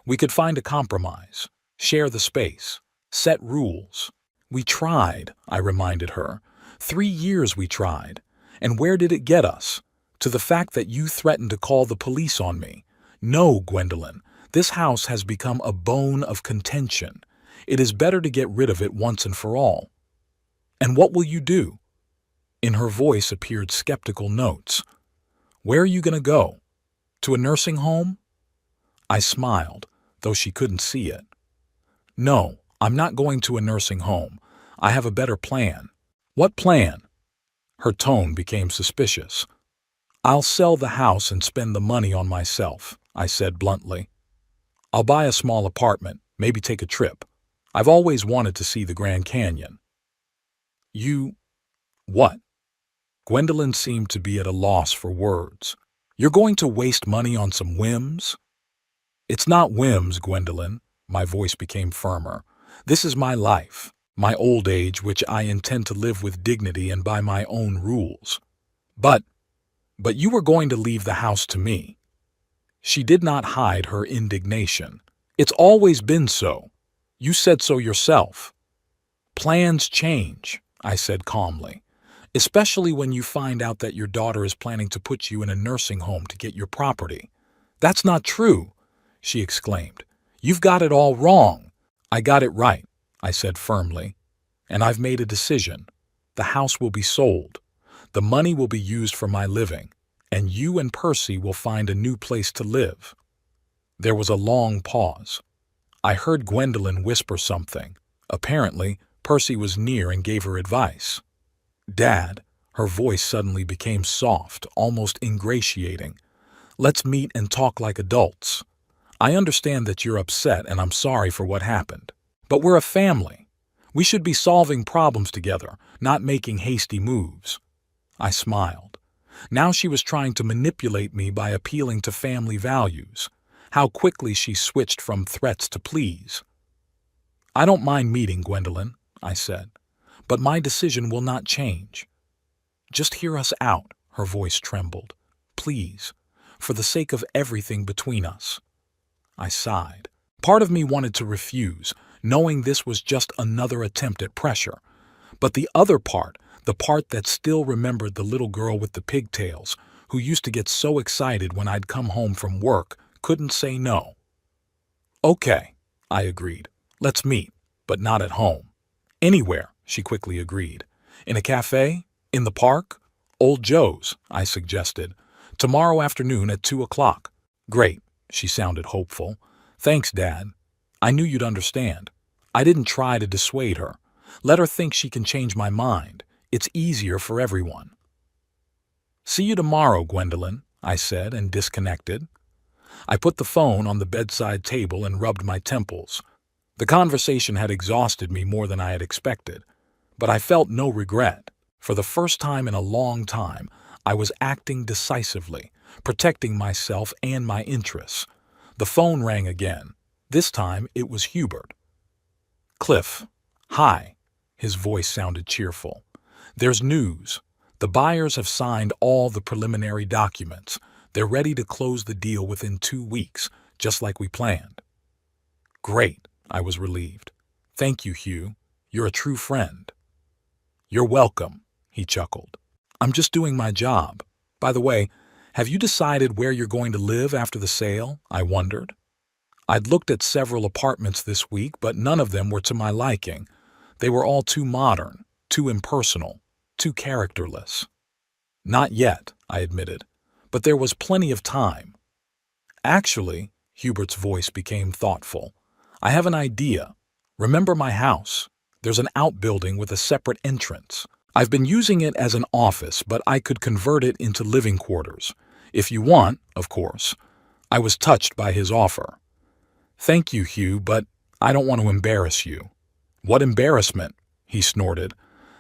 We could find a compromise, share the space, set rules. We tried, I reminded her. 3 years we tried. And where did it get us? To the fact that you threatened to call the police on me. No, Gwendolyn, this house has become a bone of contention. It is better to get rid of it once and for all. And what will you do? In her voice appeared skeptical notes. Where are you going to go? To a nursing home? I smiled, though she couldn't see it. No, I'm not going to a nursing home. I have a better plan. What plan? Her tone became suspicious. I'll sell the house and spend the money on myself, I said bluntly. I'll buy a small apartment, maybe take a trip. I've always wanted to see the Grand Canyon. You… what? Gwendolyn seemed to be at a loss for words. You're going to waste money on some whims? It's not whims, Gwendolyn. My voice became firmer. This is my life, my old age, which I intend to live with dignity and by my own rules. But you were going to leave the house to me. She did not hide her indignation. It's always been so. You said so yourself. Plans change, I said calmly, especially when you find out that your daughter is planning to put you in a nursing home to get your property. That's not true, she exclaimed. You've got it all wrong. I got it right, I said firmly. And I've made a decision. The house will be sold. The money will be used for my living, and you and Percy will find a new place to live. There was a long pause. I heard Gwendolyn whisper something. Apparently, Percy was near and gave her advice. Dad, her voice suddenly became soft, almost ingratiating. Let's meet and talk like adults. I understand that you're upset and I'm sorry for what happened. But we're a family. We should be solving problems together, not making hasty moves. I smiled. Now she was trying to manipulate me by appealing to family values. How quickly she switched from threats to pleas. I don't mind meeting, Gwendolyn, I said, but my decision will not change. Just hear us out, her voice trembled. Please, for the sake of everything between us. I sighed. Part of me wanted to refuse, knowing this was just another attempt at pressure. But the other part, the part that still remembered the little girl with the pigtails, who used to get so excited when I'd come home from work, couldn't say no. Okay, I agreed. Let's meet, but not at home. Anywhere, she quickly agreed. In a cafe? In the park? Old Joe's, I suggested. Tomorrow afternoon at 2 o'clock. Great, she sounded hopeful. Thanks, Dad. I knew you'd understand. I didn't try to dissuade her. Let her think she can change my mind. It's easier for everyone. See you tomorrow, Gwendolyn, I said and disconnected. I put the phone on the bedside table and rubbed my temples. The conversation had exhausted me more than I had expected, but I felt no regret. For the first time in a long time, I was acting decisively, protecting myself and my interests. The phone rang again. This time it was Hubert. Cliff. Hi. His voice sounded cheerful. There's news. The buyers have signed all the preliminary documents. They're ready to close the deal within 2 weeks, just like we planned. Great, I was relieved. Thank you, Hugh. You're a true friend. You're welcome, he chuckled. I'm just doing my job. By the way, have you decided where you're going to live after the sale? I wondered. I'd looked at several apartments this week, but none of them were to my liking. They were all too modern, too impersonal, too characterless. Not yet, I admitted, but there was plenty of time. Actually, Hubert's voice became thoughtful. I have an idea. Remember my house? There's an outbuilding with a separate entrance. I've been using it as an office, but I could convert it into living quarters. If you want, of course. I was touched by his offer. Thank you, Hugh, but I don't want to embarrass you. What embarrassment? He snorted.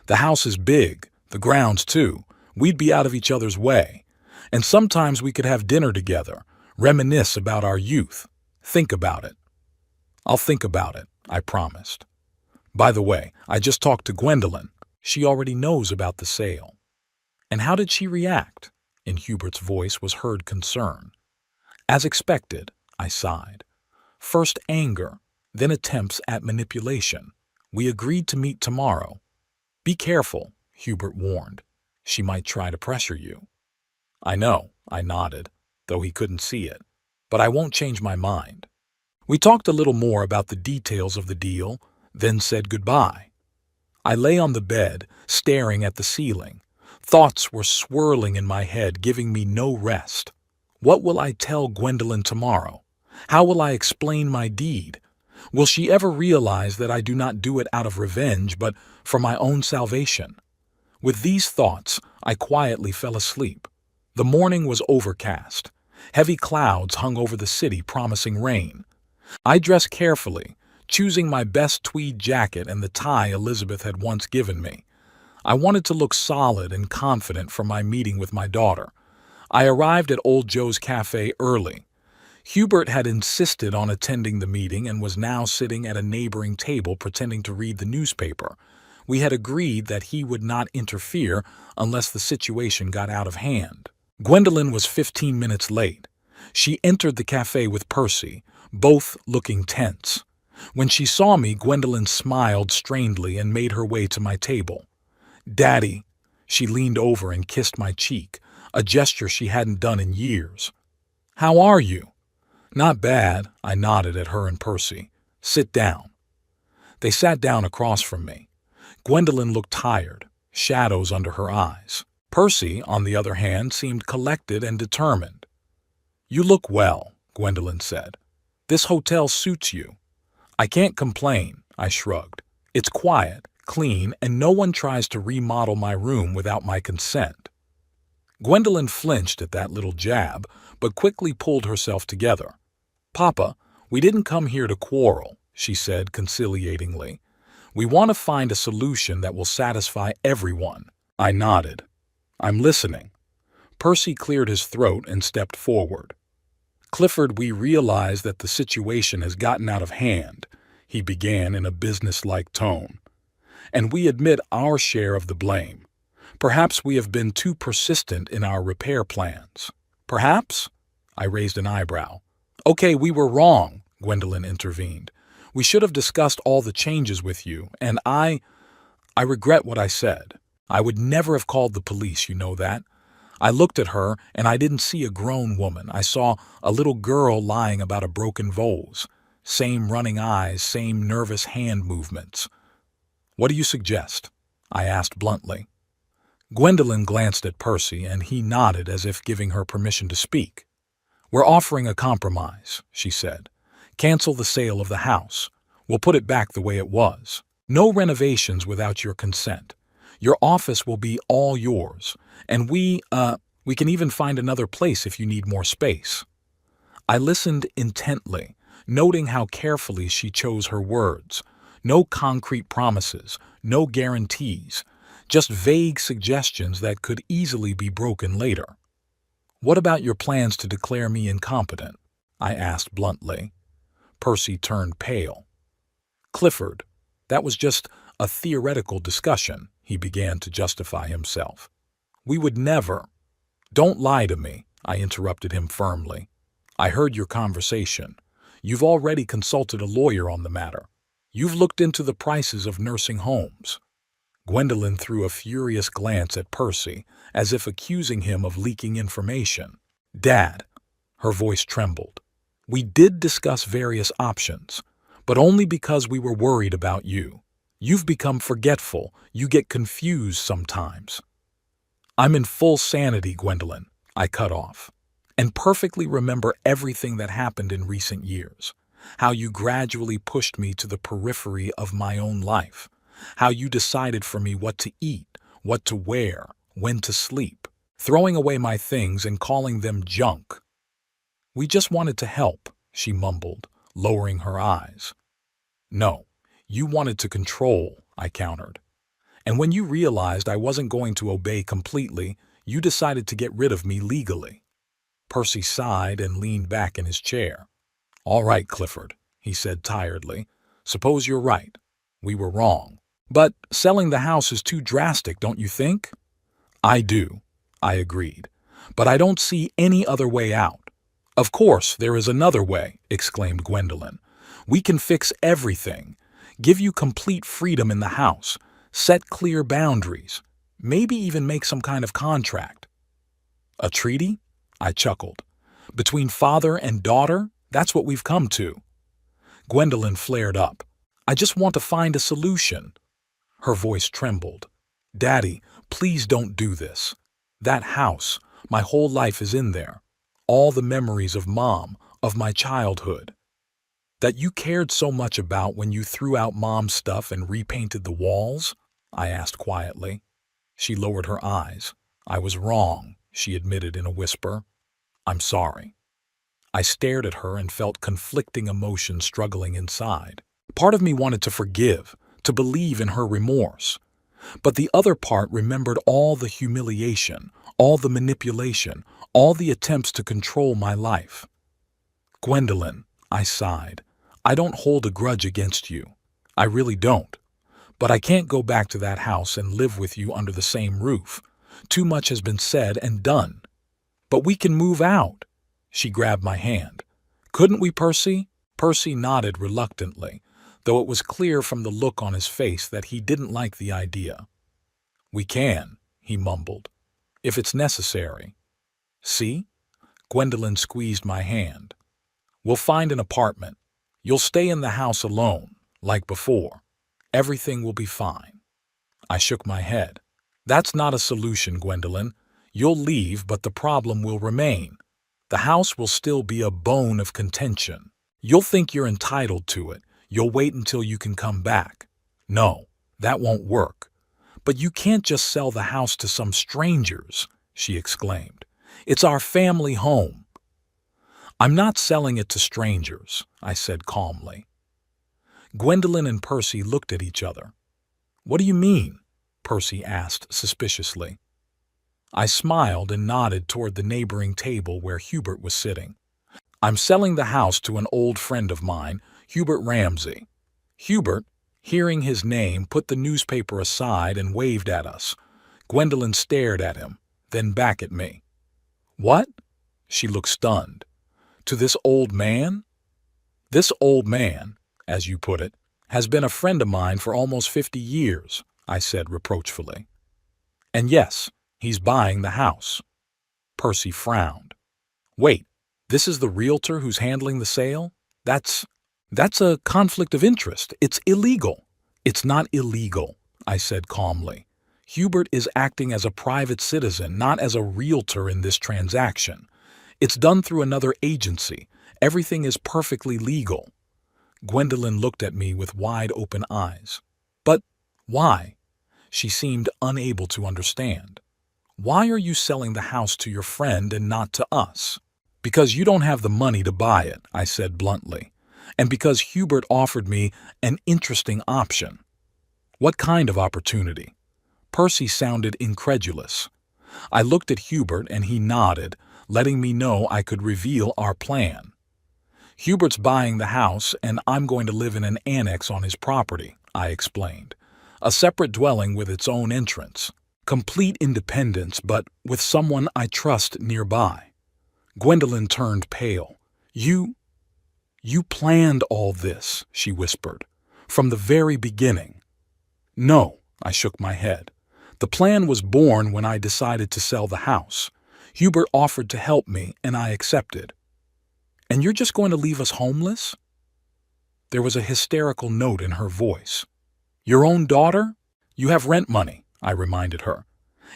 The house is big, the grounds too. We'd be out of each other's way. And sometimes we could have dinner together, reminisce about our youth. Think about it. I'll think about it, I promised. By the way, I just talked to Gwendolyn. She already knows about the sale. And how did she react? In Hubert's voice was heard concern. As expected, I sighed. First anger, then attempts at manipulation. We agreed to meet tomorrow. Be careful, Hubert warned. She might try to pressure you. I know, I nodded, though he couldn't see it. But I won't change my mind. We talked a little more about the details of the deal, then said goodbye. I lay on the bed, staring at the ceiling. Thoughts were swirling in my head, giving me no rest. What will I tell Gwendolyn tomorrow? How will I explain my deed? Will she ever realize that I do not do it out of revenge, but for my own salvation? With these thoughts, I quietly fell asleep. The morning was overcast. Heavy clouds hung over the city, promising rain. I dressed carefully, choosing my best tweed jacket and the tie Elizabeth had once given me. I wanted to look solid and confident for my meeting with my daughter. I arrived at Old Joe's Cafe early. Hubert had insisted on attending the meeting and was now sitting at a neighboring table pretending to read the newspaper. We had agreed that he would not interfere unless the situation got out of hand. Gwendolyn was 15 minutes late. She entered the cafe with Percy, both looking tense. When she saw me, Gwendolyn smiled strangely and made her way to my table. "Daddy," she leaned over and kissed my cheek, a gesture she hadn't done in years. "How are you?" "Not bad," I nodded at her and Percy. "Sit down." They sat down across from me. Gwendolyn looked tired, shadows under her eyes. Percy, on the other hand, seemed collected and determined. "You look well," Gwendolyn said. "This hotel suits you." "I can't complain," I shrugged. "It's quiet, clean, and no one tries to remodel my room without my consent." Gwendolyn flinched at that little jab, but quickly pulled herself together. "Papa, we didn't come here to quarrel," she said conciliatingly. "We want to find a solution that will satisfy everyone." I nodded. "I'm listening." Percy cleared his throat and stepped forward. "Clifford, we realize that the situation has gotten out of hand," he began in a businesslike tone. "And we admit our share of the blame. Perhaps we have been too persistent in our repair plans." "Perhaps?" I raised an eyebrow. "Okay, we were wrong," Gwendolyn intervened. "We should have discussed all the changes with you, and I regret what I said. I would never have called the police, you know that. I looked at her, and I didn't see a grown woman. I saw a little girl lying about a broken vase. Same running eyes, same nervous hand movements." "What do you suggest?" I asked bluntly. Gwendolyn glanced at Percy, and he nodded as if giving her permission to speak. "We're offering a compromise," she said. "Cancel the sale of the house. We'll put it back the way it was. No renovations without your consent. Your office will be all yours, and we can even find another place if you need more space." I listened intently, noting how carefully she chose her words. No concrete promises, no guarantees, just vague suggestions that could easily be broken later. "What about your plans to declare me incompetent?" I asked bluntly. Percy turned pale. "Clifford, that was just a theoretical discussion," he began to justify himself. "We would never—" "Don't lie to me," I interrupted him firmly. "I heard your conversation. You've already consulted a lawyer on the matter. You've looked into the prices of nursing homes." Gwendolyn threw a furious glance at Percy, as if accusing him of leaking information. "Dad," her voice trembled, "we did discuss various options, but only because we were worried about you. You've become forgetful. You get confused sometimes." "I'm in full sanity, Gwendolyn," I cut off, "and perfectly remember everything that happened in recent years. How you gradually pushed me to the periphery of my own life. How you decided for me what to eat, what to wear, when to sleep, throwing away my things and calling them junk." "We just wanted to help," she mumbled, lowering her eyes. "No, you wanted to control," I countered. "And when you realized I wasn't going to obey completely, you decided to get rid of me legally." Percy sighed and leaned back in his chair. "All right, Clifford," he said tiredly. "Suppose you're right. We were wrong. But selling the house is too drastic, don't you think?" "I do," I agreed. "But I don't see any other way out." "Of course, there is another way," exclaimed Gwendolyn. "We can fix everything. Give you complete freedom in the house. Set clear boundaries. Maybe even make some kind of contract." "A treaty?" I chuckled. "Between father and daughter? That's what we've come to." Gwendolyn flared up. "I just want to find a solution." Her voice trembled. "Daddy, please don't do this. That house, my whole life is in there. All the memories of Mom, of my childhood." That you cared so much about when you threw out Mom's stuff and repainted the walls? I asked quietly. She lowered her eyes. I was wrong, she admitted in a whisper. I'm sorry. I stared at her and felt conflicting emotions struggling inside. Part of me wanted to forgive, to believe in her remorse. But the other part remembered all the humiliation, all the manipulation, all the attempts to control my life. Gwendolyn, I sighed, I don't hold a grudge against you. I really don't. But I can't go back to that house and live with you under the same roof. Too much has been said and done. But we can move out. She grabbed my hand. Couldn't we, Percy? Percy nodded reluctantly, though it was clear from the look on his face that he didn't like the idea. We can, he mumbled, if it's necessary. See? Gwendolyn squeezed my hand. We'll find an apartment. You'll stay in the house alone, like before. Everything will be fine. I shook my head. That's not a solution, Gwendolyn. You'll leave, but the problem will remain. The house will still be a bone of contention. You'll think you're entitled to it. You'll wait until you can come back. No, that won't work. But you can't just sell the house to some strangers, she exclaimed. It's our family home. I'm not selling it to strangers, I said calmly. Gwendolyn and Percy looked at each other. What do you mean? Percy asked suspiciously. I smiled and nodded toward the neighboring table where Hubert was sitting. I'm selling the house to an old friend of mine, Hubert Ramsay. Hubert, hearing his name, put the newspaper aside and waved at us. Gwendolyn stared at him, then back at me. What? She looked stunned. To this old man? This old man, as you put it, has been a friend of mine for almost 50 years, I said reproachfully. And yes, he's buying the house. Percy frowned. Wait, this is the realtor who's handling the sale? That's a conflict of interest. It's illegal. It's not illegal, I said calmly. Hubert is acting as a private citizen, not as a realtor in this transaction. It's done through another agency. Everything is perfectly legal. Gwendolyn looked at me with wide-open eyes. But why? She seemed unable to understand. Why are you selling the house to your friend and not to us? Because you don't have the money to buy it, I said bluntly, and because Hubert offered me an interesting option. What kind of opportunity? Percy sounded incredulous. I looked at Hubert and he nodded, letting me know I could reveal our plan. Hubert's buying the house and I'm going to live in an annex on his property, I explained. A separate dwelling with its own entrance. Complete independence, but with someone I trust nearby. Gwendolyn turned pale. You planned all this, she whispered, from the very beginning. No, I shook my head. The plan was born when I decided to sell the house. Hubert offered to help me, and I accepted. And you're just going to leave us homeless? There was a hysterical note in her voice. Your own daughter? You have rent money, I reminded her.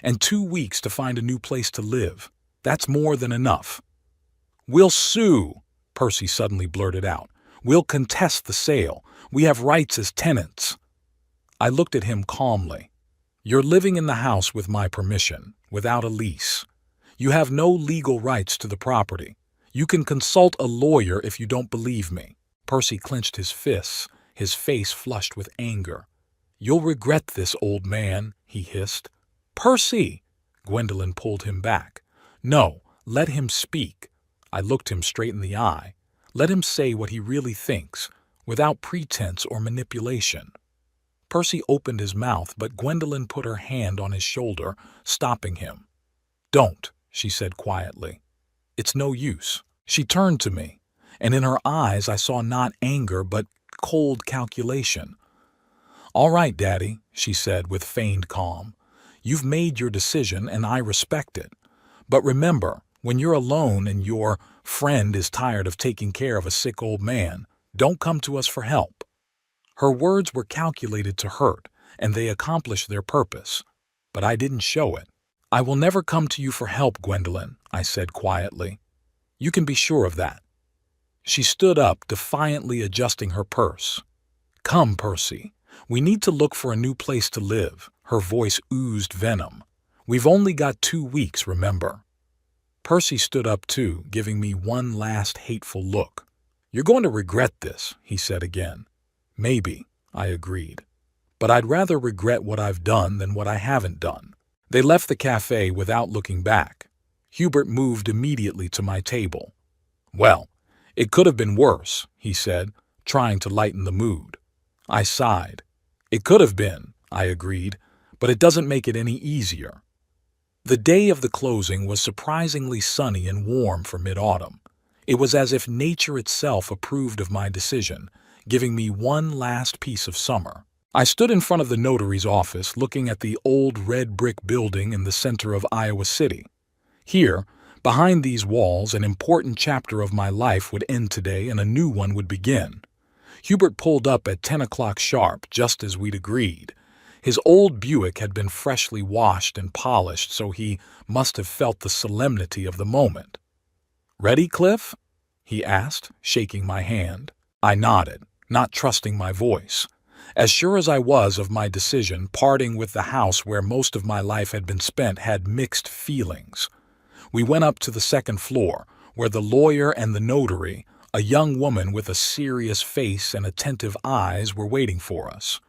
And 2 weeks to find a new place to live. That's more than enough. We'll sue, Percy suddenly blurted out. We'll contest the sale. We have rights as tenants. I looked at him calmly. You're living in the house with my permission, without a lease. You have no legal rights to the property. You can consult a lawyer if you don't believe me. Percy clenched his fists, his face flushed with anger. You'll regret this, old man, he hissed. Percy! Gwendolyn pulled him back. No, let him speak. I looked him straight in the eye. Let him say what he really thinks, without pretense or manipulation. Percy opened his mouth, but Gwendolyn put her hand on his shoulder, stopping him. Don't, she said quietly. It's no use. She turned to me, and in her eyes I saw not anger but cold calculation. All right, Daddy, she said with feigned calm. You've made your decision and I respect it. But remember, when you're alone and your friend is tired of taking care of a sick old man, don't come to us for help. Her words were calculated to hurt, and they accomplished their purpose. But I didn't show it. I will never come to you for help, Gwendolyn, I said quietly. You can be sure of that. She stood up, defiantly adjusting her purse. "Come, Percy. We need to look for a new place to live." Her voice oozed venom. "We've only got 2 weeks, remember." Percy stood up too, giving me one last hateful look. "You're going to regret this," he said again. "Maybe," I agreed. "But I'd rather regret what I've done than what I haven't done." They left the cafe without looking back. Hubert moved immediately to my table. "Well, it could have been worse," he said, trying to lighten the mood. I sighed. "It could have been," I agreed, "but it doesn't make it any easier." The day of the closing was surprisingly sunny and warm for mid-autumn. It was as if nature itself approved of my decision, giving me one last piece of summer. I stood in front of the notary's office looking at the old red brick building in the center of Iowa City. Here, behind these walls, an important chapter of my life would end today and a new one would begin. Hubert pulled up at 10 o'clock sharp, just as we'd agreed. His old Buick had been freshly washed and polished, so he must have felt the solemnity of the moment. "Ready, Cliff?" he asked, shaking my hand. I nodded, not trusting my voice. As sure as I was of my decision, parting with the house where most of my life had been spent had mixed feelings. We went up to the second floor, where the lawyer and the notary, a young woman with a serious face and attentive eyes, were waiting for us.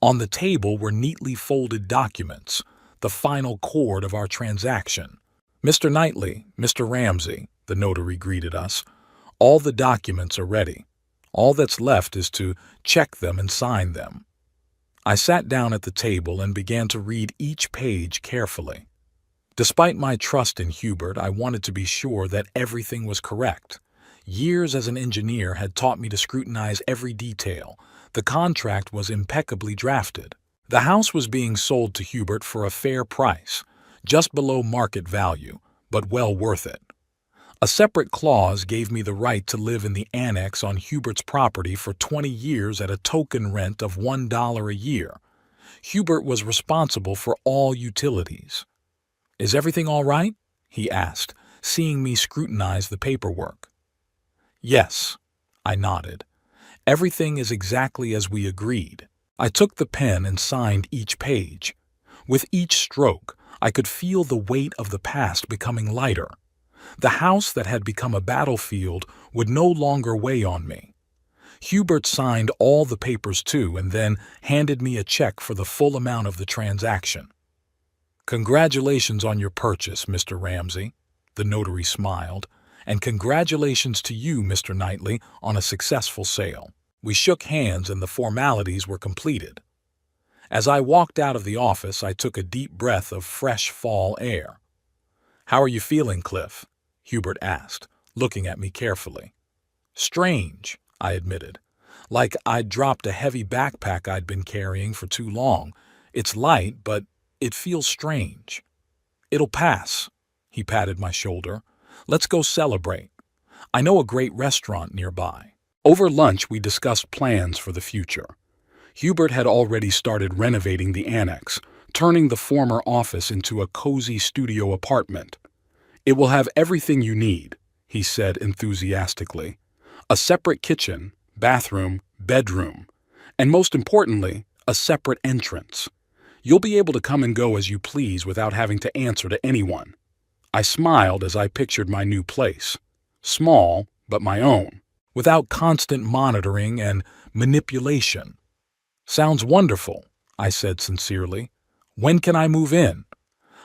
On the table were neatly folded documents, the final chord of our transaction. "Mr. Knightley, Mr. Ramsey," the notary greeted us. "All the documents are ready. All that's left is to check them and sign them." I sat down at the table and began to read each page carefully. Despite my trust in Hubert, I wanted to be sure that everything was correct. Years as an engineer had taught me to scrutinize every detail. The contract was impeccably drafted. The house was being sold to Hubert for a fair price, just below market value, but well worth it. A separate clause gave me the right to live in the annex on Hubert's property for 20 years at a token rent of $1 a year. Hubert was responsible for all utilities. "Is everything all right?" he asked, seeing me scrutinize the paperwork. "Yes," I nodded. "Everything is exactly as we agreed." I took the pen and signed each page. With each stroke, I could feel the weight of the past becoming lighter. The house that had become a battlefield would no longer weigh on me. Hubert signed all the papers too and then handed me a check for the full amount of the transaction. "Congratulations on your purchase, Mr. Ramsey," the notary smiled, "and congratulations to you, Mr. Knightley, on a successful sale." We shook hands and the formalities were completed. As I walked out of the office, I took a deep breath of fresh fall air. "How are you feeling, Cliff?" Hubert asked, looking at me carefully. "Strange," I admitted. "Like I'd dropped a heavy backpack I'd been carrying for too long. It's light, but it feels strange." "It'll pass." He patted my shoulder. "Let's go celebrate. I know a great restaurant nearby." Over lunch, we discussed plans for the future. Hubert had already started renovating the annex, turning the former office into a cozy studio apartment. "It will have everything you need," he said enthusiastically. "A separate kitchen, bathroom, bedroom, and most importantly, a separate entrance. You'll be able to come and go as you please without having to answer to anyone." I smiled as I pictured my new place. Small, but my own, without constant monitoring and manipulation. "Sounds wonderful," I said sincerely. "When can I move in?"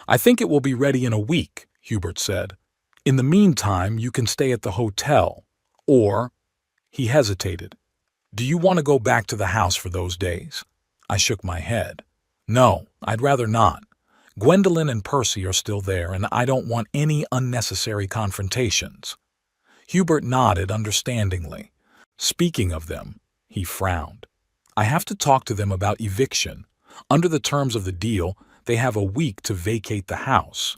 "I think it will be ready in a week," Hubert said. "In the meantime, you can stay at the hotel, or—" He hesitated. "Do you want to go back to the house for those days?" I shook my head. "No, I'd rather not. Gwendolyn and Percy are still there, and I don't want any unnecessary confrontations." Hubert nodded understandingly. "Speaking of them," he frowned, "I have to talk to them about eviction. Under the terms of the deal, they have a week to vacate the house.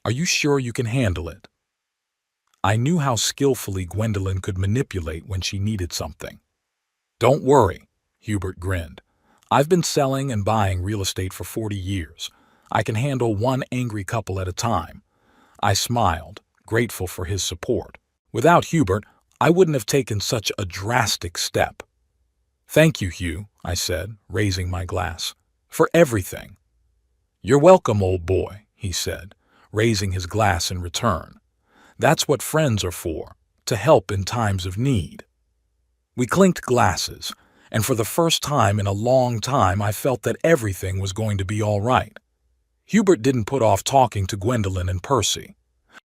Are you sure you can handle it?" I knew how skillfully Gwendolyn could manipulate when she needed something. "Don't worry," Hubert grinned. "I've been selling and buying real estate for 40 years. I can handle one angry couple at a time." I smiled, grateful for his support. Without Hubert, I wouldn't have taken such a drastic step. Thank you, Hugh, I said, raising my glass, for everything. You're welcome, old boy, he said, raising his glass in return. That's what friends are for, to help in times of need. We clinked glasses, and for the first time in a long time I felt that everything was going to be all right. Hubert didn't put off talking to Gwendolyn and Percy.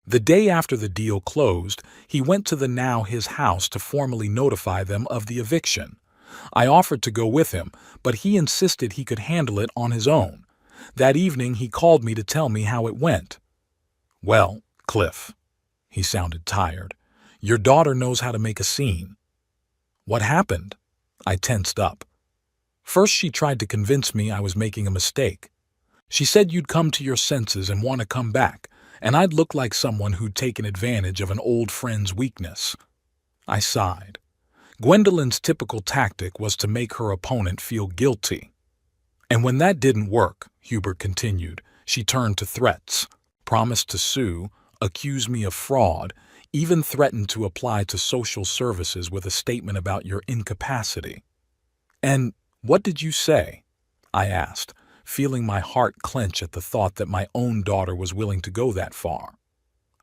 The day after the deal closed, he went to the now his house to formally notify them of the eviction. I offered to go with him, but he insisted he could handle it on his own. That evening he called me to tell me how it went. Well, Cliff, he sounded tired, your daughter knows how to make a scene. What happened? I tensed up. First she tried to convince me I was making a mistake. She said you'd come to your senses and want to come back, and I'd look like someone who'd taken advantage of an old friend's weakness. I sighed. Gwendolyn's typical tactic was to make her opponent feel guilty. And when that didn't work, Hubert continued, she turned to threats, promised to sue, accused me of fraud, even threatened to apply to social services with a statement about your incapacity. And what did you say? I asked, feeling my heart clench at the thought that my own daughter was willing to go that far.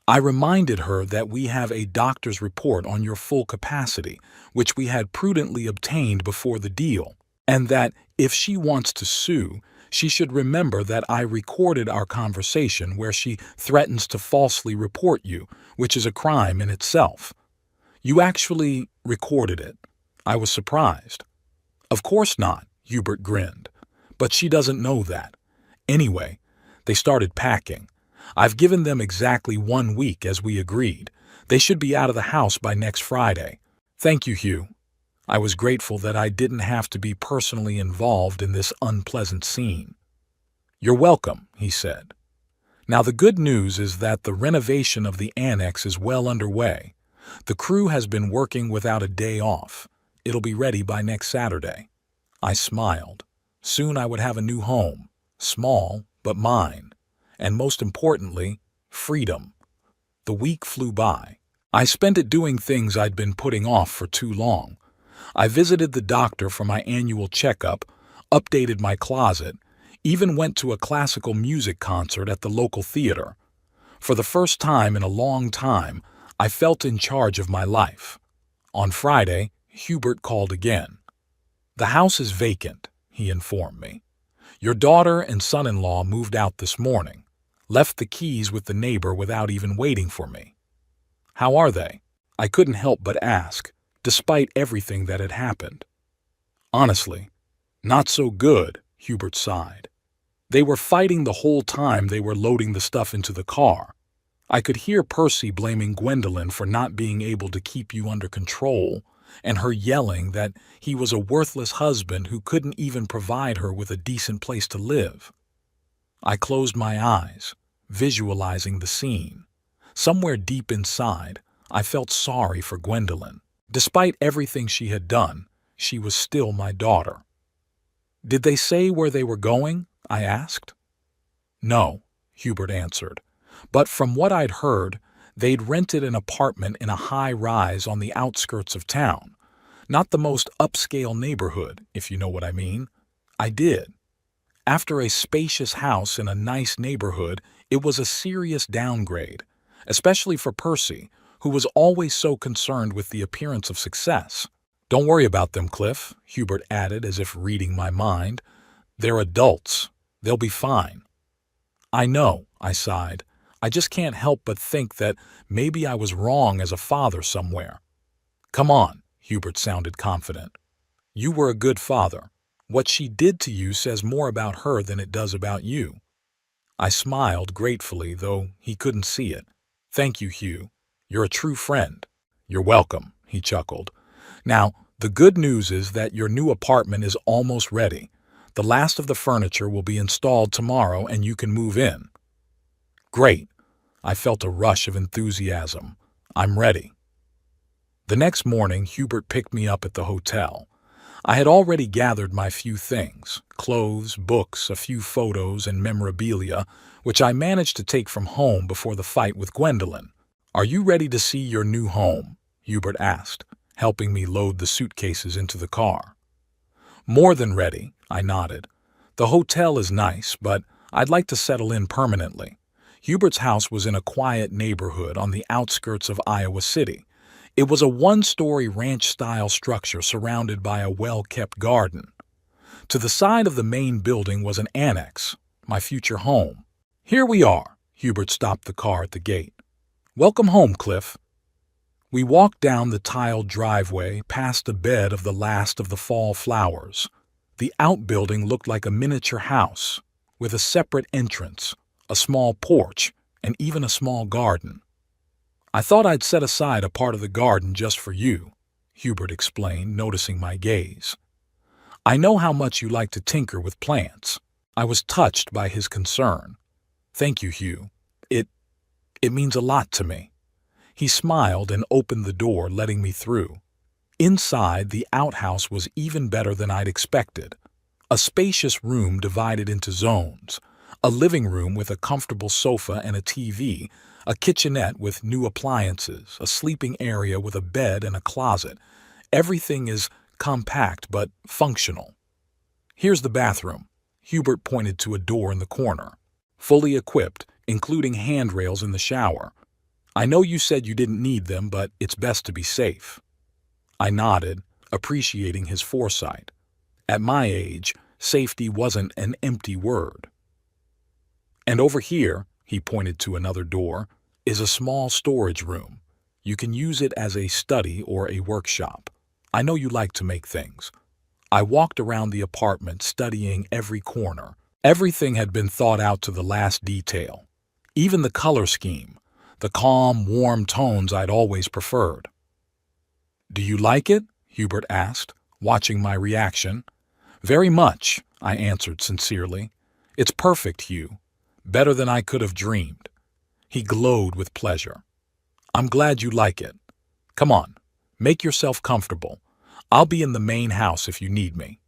I reminded her that we have a doctor's report on your full capacity, which we had prudently obtained before the deal, and that if she wants to sue, she should remember that I recorded our conversation where she threatens to falsely report you, which is a crime in itself. You actually recorded it. I was surprised. Of course not, Hubert grinned. But she doesn't know that. Anyway, they started packing. I've given them exactly 1 week as we agreed. They should be out of the house by next Friday. Thank you, Hugh. I was grateful that I didn't have to be personally involved in this unpleasant scene. You're welcome, he said. Now the good news is that the renovation of the annex is well underway. The crew has been working without a day off. It'll be ready by next Saturday. I smiled. Soon I would have a new home, small but mine, and most importantly, freedom. The week flew by. I spent it doing things I'd been putting off for too long. I visited the doctor for my annual checkup, updated my closet, even went to a classical music concert at the local theater. For the first time in a long time, I felt in charge of my life. On Friday, Hubert called again. The house is vacant, he informed me. Your daughter and son-in-law moved out this morning, left the keys with the neighbor without even waiting for me. How are they? I couldn't help but ask, despite everything that had happened. Honestly, not so good, Hubert sighed. They were fighting the whole time they were loading the stuff into the car. I could hear Percy blaming Gwendolyn for not being able to keep you under control, and her yelling that he was a worthless husband who couldn't even provide her with a decent place to live. I closed my eyes, visualizing the scene. Somewhere deep inside, I felt sorry for Gwendolyn. Despite everything she had done, she was still my daughter. Did they say where they were going? I asked. No, Hubert answered, but from what I'd heard, they'd rented an apartment in a high-rise on the outskirts of town. Not the most upscale neighborhood, if you know what I mean. I did. After a spacious house in a nice neighborhood, it was a serious downgrade, especially for Percy, who was always so concerned with the appearance of success. Don't worry about them, Cliff, Hubert added as if reading my mind. They're adults. They'll be fine. I know, I sighed. I just can't help but think that maybe I was wrong as a father somewhere. Come on, Hubert sounded confident. You were a good father. What she did to you says more about her than it does about you. I smiled gratefully, though he couldn't see it. Thank you, Hugh. You're a true friend. You're welcome, he chuckled. Now, the good news is that your new apartment is almost ready. The last of the furniture will be installed tomorrow and you can move in. Great. I felt a rush of enthusiasm. I'm ready. The next morning, Hubert picked me up at the hotel. I had already gathered my few things, clothes, books, a few photos, and memorabilia, which I managed to take from home before the fight with Gwendolyn. Are you ready to see your new home? Hubert asked, helping me load the suitcases into the car. More than ready, I nodded. The hotel is nice, but I'd like to settle in permanently. Hubert's house was in a quiet neighborhood on the outskirts of Iowa City. It was a one-story ranch-style structure surrounded by a well-kept garden. To the side of the main building was an annex, my future home. Here we are, Hubert stopped the car at the gate. Welcome home, Cliff. We walked down the tiled driveway past a bed of the last of the fall flowers. The outbuilding looked like a miniature house, with a separate entrance, a small porch, and even a small garden. I thought I'd set aside a part of the garden just for you, Hubert explained, noticing my gaze. I know how much you like to tinker with plants. I was touched by his concern. Thank you, Hugh. It means a lot to me. He smiled and opened the door, letting me through. Inside, the outhouse was even better than I'd expected. A spacious room divided into zones. A living room with a comfortable sofa and a TV, a kitchenette with new appliances, a sleeping area with a bed and a closet. Everything is compact but functional. Here's the bathroom. Hubert pointed to a door in the corner. Fully equipped, including handrails in the shower. I know you said you didn't need them, but it's best to be safe. I nodded, appreciating his foresight. At my age, safety wasn't an empty word. And over here, he pointed to another door, is a small storage room. You can use it as a study or a workshop. I know you like to make things. I walked around the apartment, studying every corner. Everything had been thought out to the last detail. Even the color scheme, the calm, warm tones I'd always preferred. Do you like it? Hubert asked, watching my reaction. Very much, I answered sincerely. It's perfect, Hugh. Better than I could have dreamed. He glowed with pleasure. I'm glad you like it. Come on, make yourself comfortable. I'll be in the main house if you need me.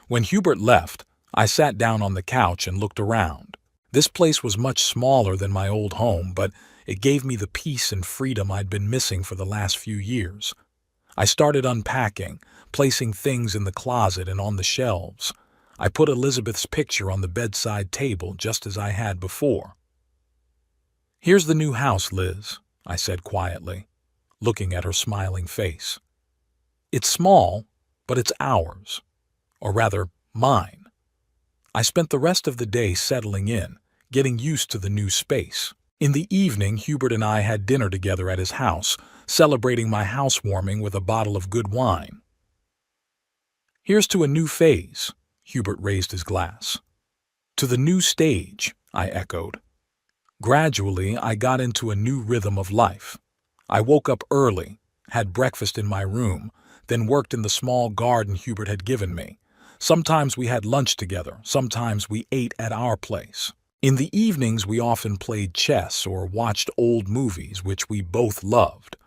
When Hubert left, I sat down on the couch and looked around. This place was much smaller than my old home, but it gave me the peace and freedom I'd been missing for the last few years. I started unpacking, placing things in the closet and on the shelves. I put Elizabeth's picture on the bedside table just as I had before. Here's the new house, Liz, I said quietly, looking at her smiling face. It's small, but it's ours. Or rather, mine. I spent the rest of the day settling in, getting used to the new space. In the evening, Hubert and I had dinner together at his house, celebrating my housewarming with a bottle of good wine. Here's to a new phase, Hubert raised his glass. To the new stage, I echoed. Gradually, I got into a new rhythm of life. I woke up early, had breakfast in my room, then worked in the small garden Hubert had given me. Sometimes we had lunch together, sometimes we ate at our place. In the evenings, we often played chess or watched old movies, which we both loved.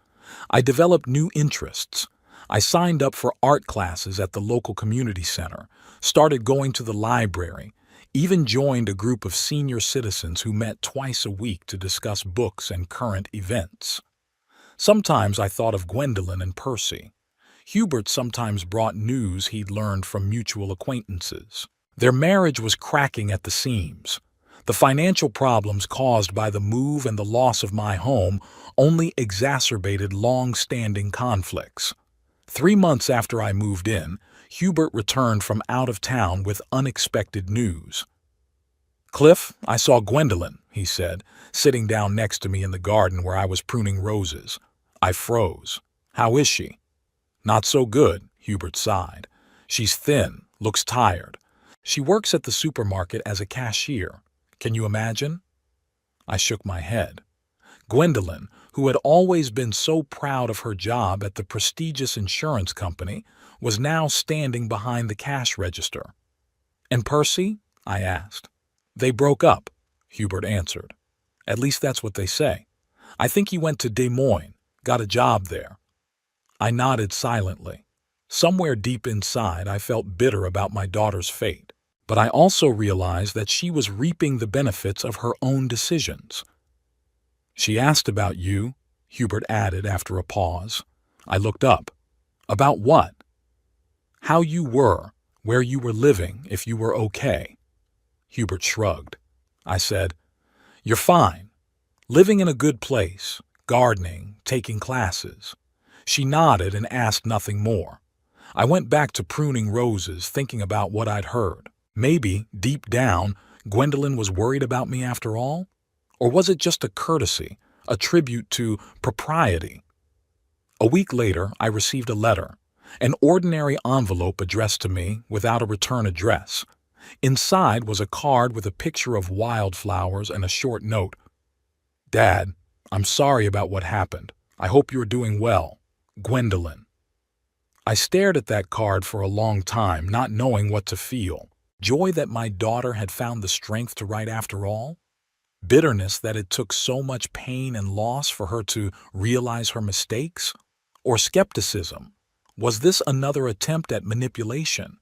I developed new interests. I signed up for art classes at the local community center, started going to the library, even joined a group of senior citizens who met twice a week to discuss books and current events. Sometimes I thought of Gwendolyn and Percy. Hubert sometimes brought news he'd learned from mutual acquaintances. Their marriage was cracking at the seams. The financial problems caused by the move and the loss of my home only exacerbated long-standing conflicts. 3 months after I moved in, Hubert returned from out of town with unexpected news. Cliff, I saw Gwendolyn, he said, sitting down next to me in the garden where I was pruning roses. I froze. How is she? Not so good, Hubert sighed. She's thin, looks tired. She works at the supermarket as a cashier. Can you imagine? I shook my head. Gwendolyn, who had always been so proud of her job at the prestigious insurance company, was now standing behind the cash register. And Percy? I asked. They broke up, Hubert answered. At least that's what they say. I think he went to Des Moines, got a job there. I nodded silently. Somewhere deep inside, I felt bitter about my daughter's fate. But I also realized that she was reaping the benefits of her own decisions. She asked about you, Hubert added after a pause. I looked up. About what? How you were, where you were living, if you were okay. Hubert shrugged. I said, You're fine. Living in a good place, gardening, taking classes. She nodded and asked nothing more. I went back to pruning roses, thinking about what I'd heard. Maybe, deep down, Gwendolyn was worried about me after all? Or was it just a courtesy, a tribute to propriety? A week later, I received a letter, an ordinary envelope addressed to me without a return address. Inside was a card with a picture of wildflowers and a short note. Dad, I'm sorry about what happened. I hope you're doing well. Gwendolyn. I stared at that card for a long time, not knowing what to feel. Joy that my daughter had found the strength to write after all? Bitterness that it took so much pain and loss for her to realize her mistakes? Or skepticism? Was this another attempt at manipulation?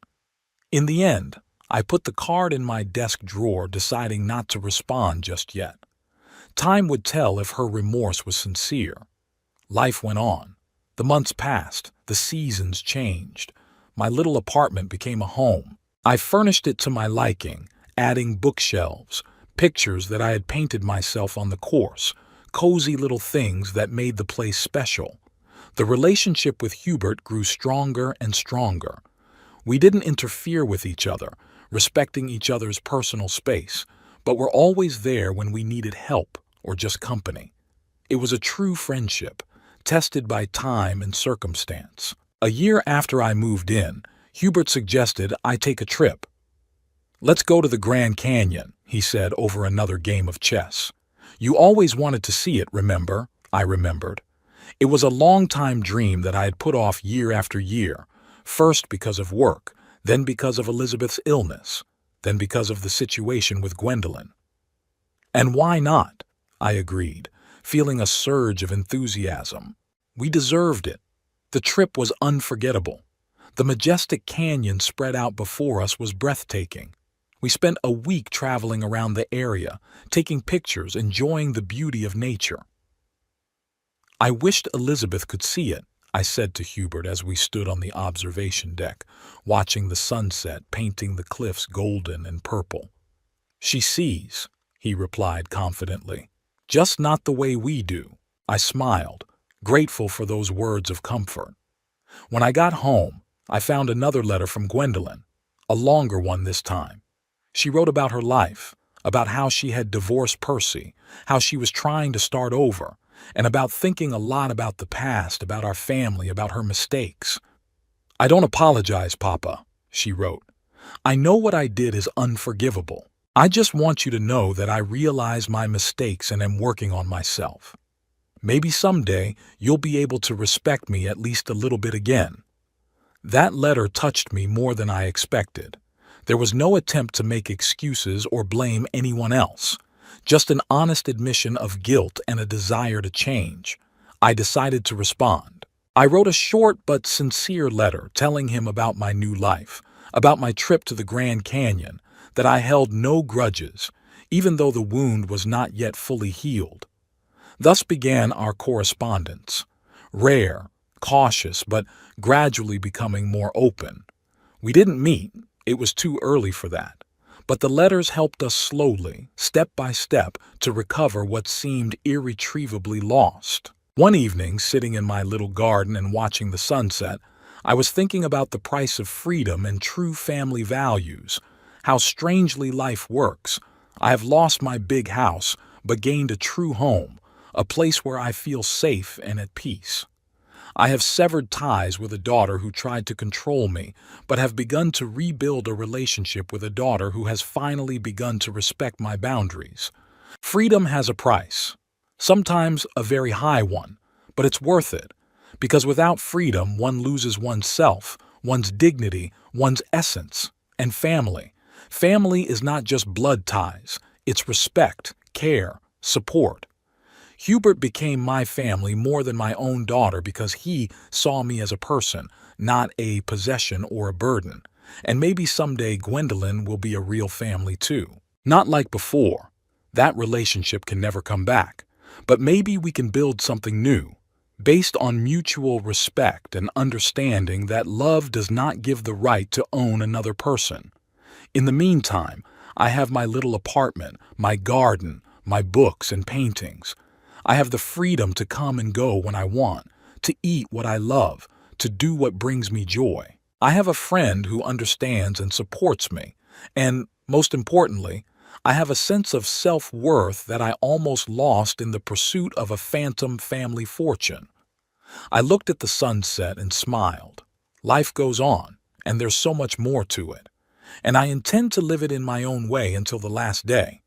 In the end, I put the card in my desk drawer, deciding not to respond just yet. Time would tell if her remorse was sincere. Life went on. The months passed. The seasons changed. My little apartment became a home. I furnished it to my liking, adding bookshelves, pictures that I had painted myself on the course, cozy little things that made the place special. The relationship with Hubert grew stronger and stronger. We didn't interfere with each other, respecting each other's personal space, but were always there when we needed help or just company. It was a true friendship, tested by time and circumstance. A year after I moved in, Hubert suggested I take a trip. Let's go to the Grand Canyon, he said over another game of chess. You always wanted to see it, remember? I remembered. It was a long-time dream that I had put off year after year, first because of work, then because of Elizabeth's illness, then because of the situation with Gwendolyn. And why not? I agreed, feeling a surge of enthusiasm. We deserved it. The trip was unforgettable. The majestic canyon spread out before us was breathtaking. We spent a week traveling around the area, taking pictures, enjoying the beauty of nature. I wished Elizabeth could see it, I said to Hubert as we stood on the observation deck, watching the sunset painting the cliffs golden and purple. She sees, he replied confidently, just not the way we do. I smiled, grateful for those words of comfort. When I got home, I found another letter from Gwendolyn, a longer one this time. She wrote about her life, about how she had divorced Percy, how she was trying to start over, and about thinking a lot about the past, about our family, about her mistakes. I don't apologize, Papa, she wrote. I know what I did is unforgivable. I just want you to know that I realize my mistakes and am working on myself. Maybe someday you'll be able to respect me at least a little bit again. That letter touched me more than I expected. There was no attempt to make excuses or blame anyone else, just an honest admission of guilt and a desire to change. I decided to respond. I wrote a short but sincere letter telling him about my new life, about my trip to the Grand Canyon, that I held no grudges, even though the wound was not yet fully healed. Thus began our correspondence, rare, cautious, but gradually becoming more open. We didn't meet, it was too early for that, but the letters helped us slowly, step by step, to recover what seemed irretrievably lost. One evening, sitting in my little garden and watching the sunset, I was thinking about the price of freedom and true family values, how strangely life works. I have lost my big house, but gained a true home, a place where I feel safe and at peace. I have severed ties with a daughter who tried to control me, but have begun to rebuild a relationship with a daughter who has finally begun to respect my boundaries. Freedom has a price, sometimes a very high one, but it's worth it, because without freedom one loses oneself, one's dignity, one's essence, and family. Family is not just blood ties, it's respect, care, support. Hubert became my family more than my own daughter because he saw me as a person, not a possession or a burden. And maybe someday Gwendolyn will be a real family too. Not like before. That relationship can never come back. But maybe we can build something new, based on mutual respect and understanding that love does not give the right to own another person. In the meantime, I have my little apartment, my garden, my books and paintings. I have the freedom to come and go when I want, to eat what I love, to do what brings me joy. I have a friend who understands and supports me, and, most importantly, I have a sense of self-worth that I almost lost in the pursuit of a phantom family fortune. I looked at the sunset and smiled. Life goes on, and there's so much more to it. And I intend to live it in my own way until the last day.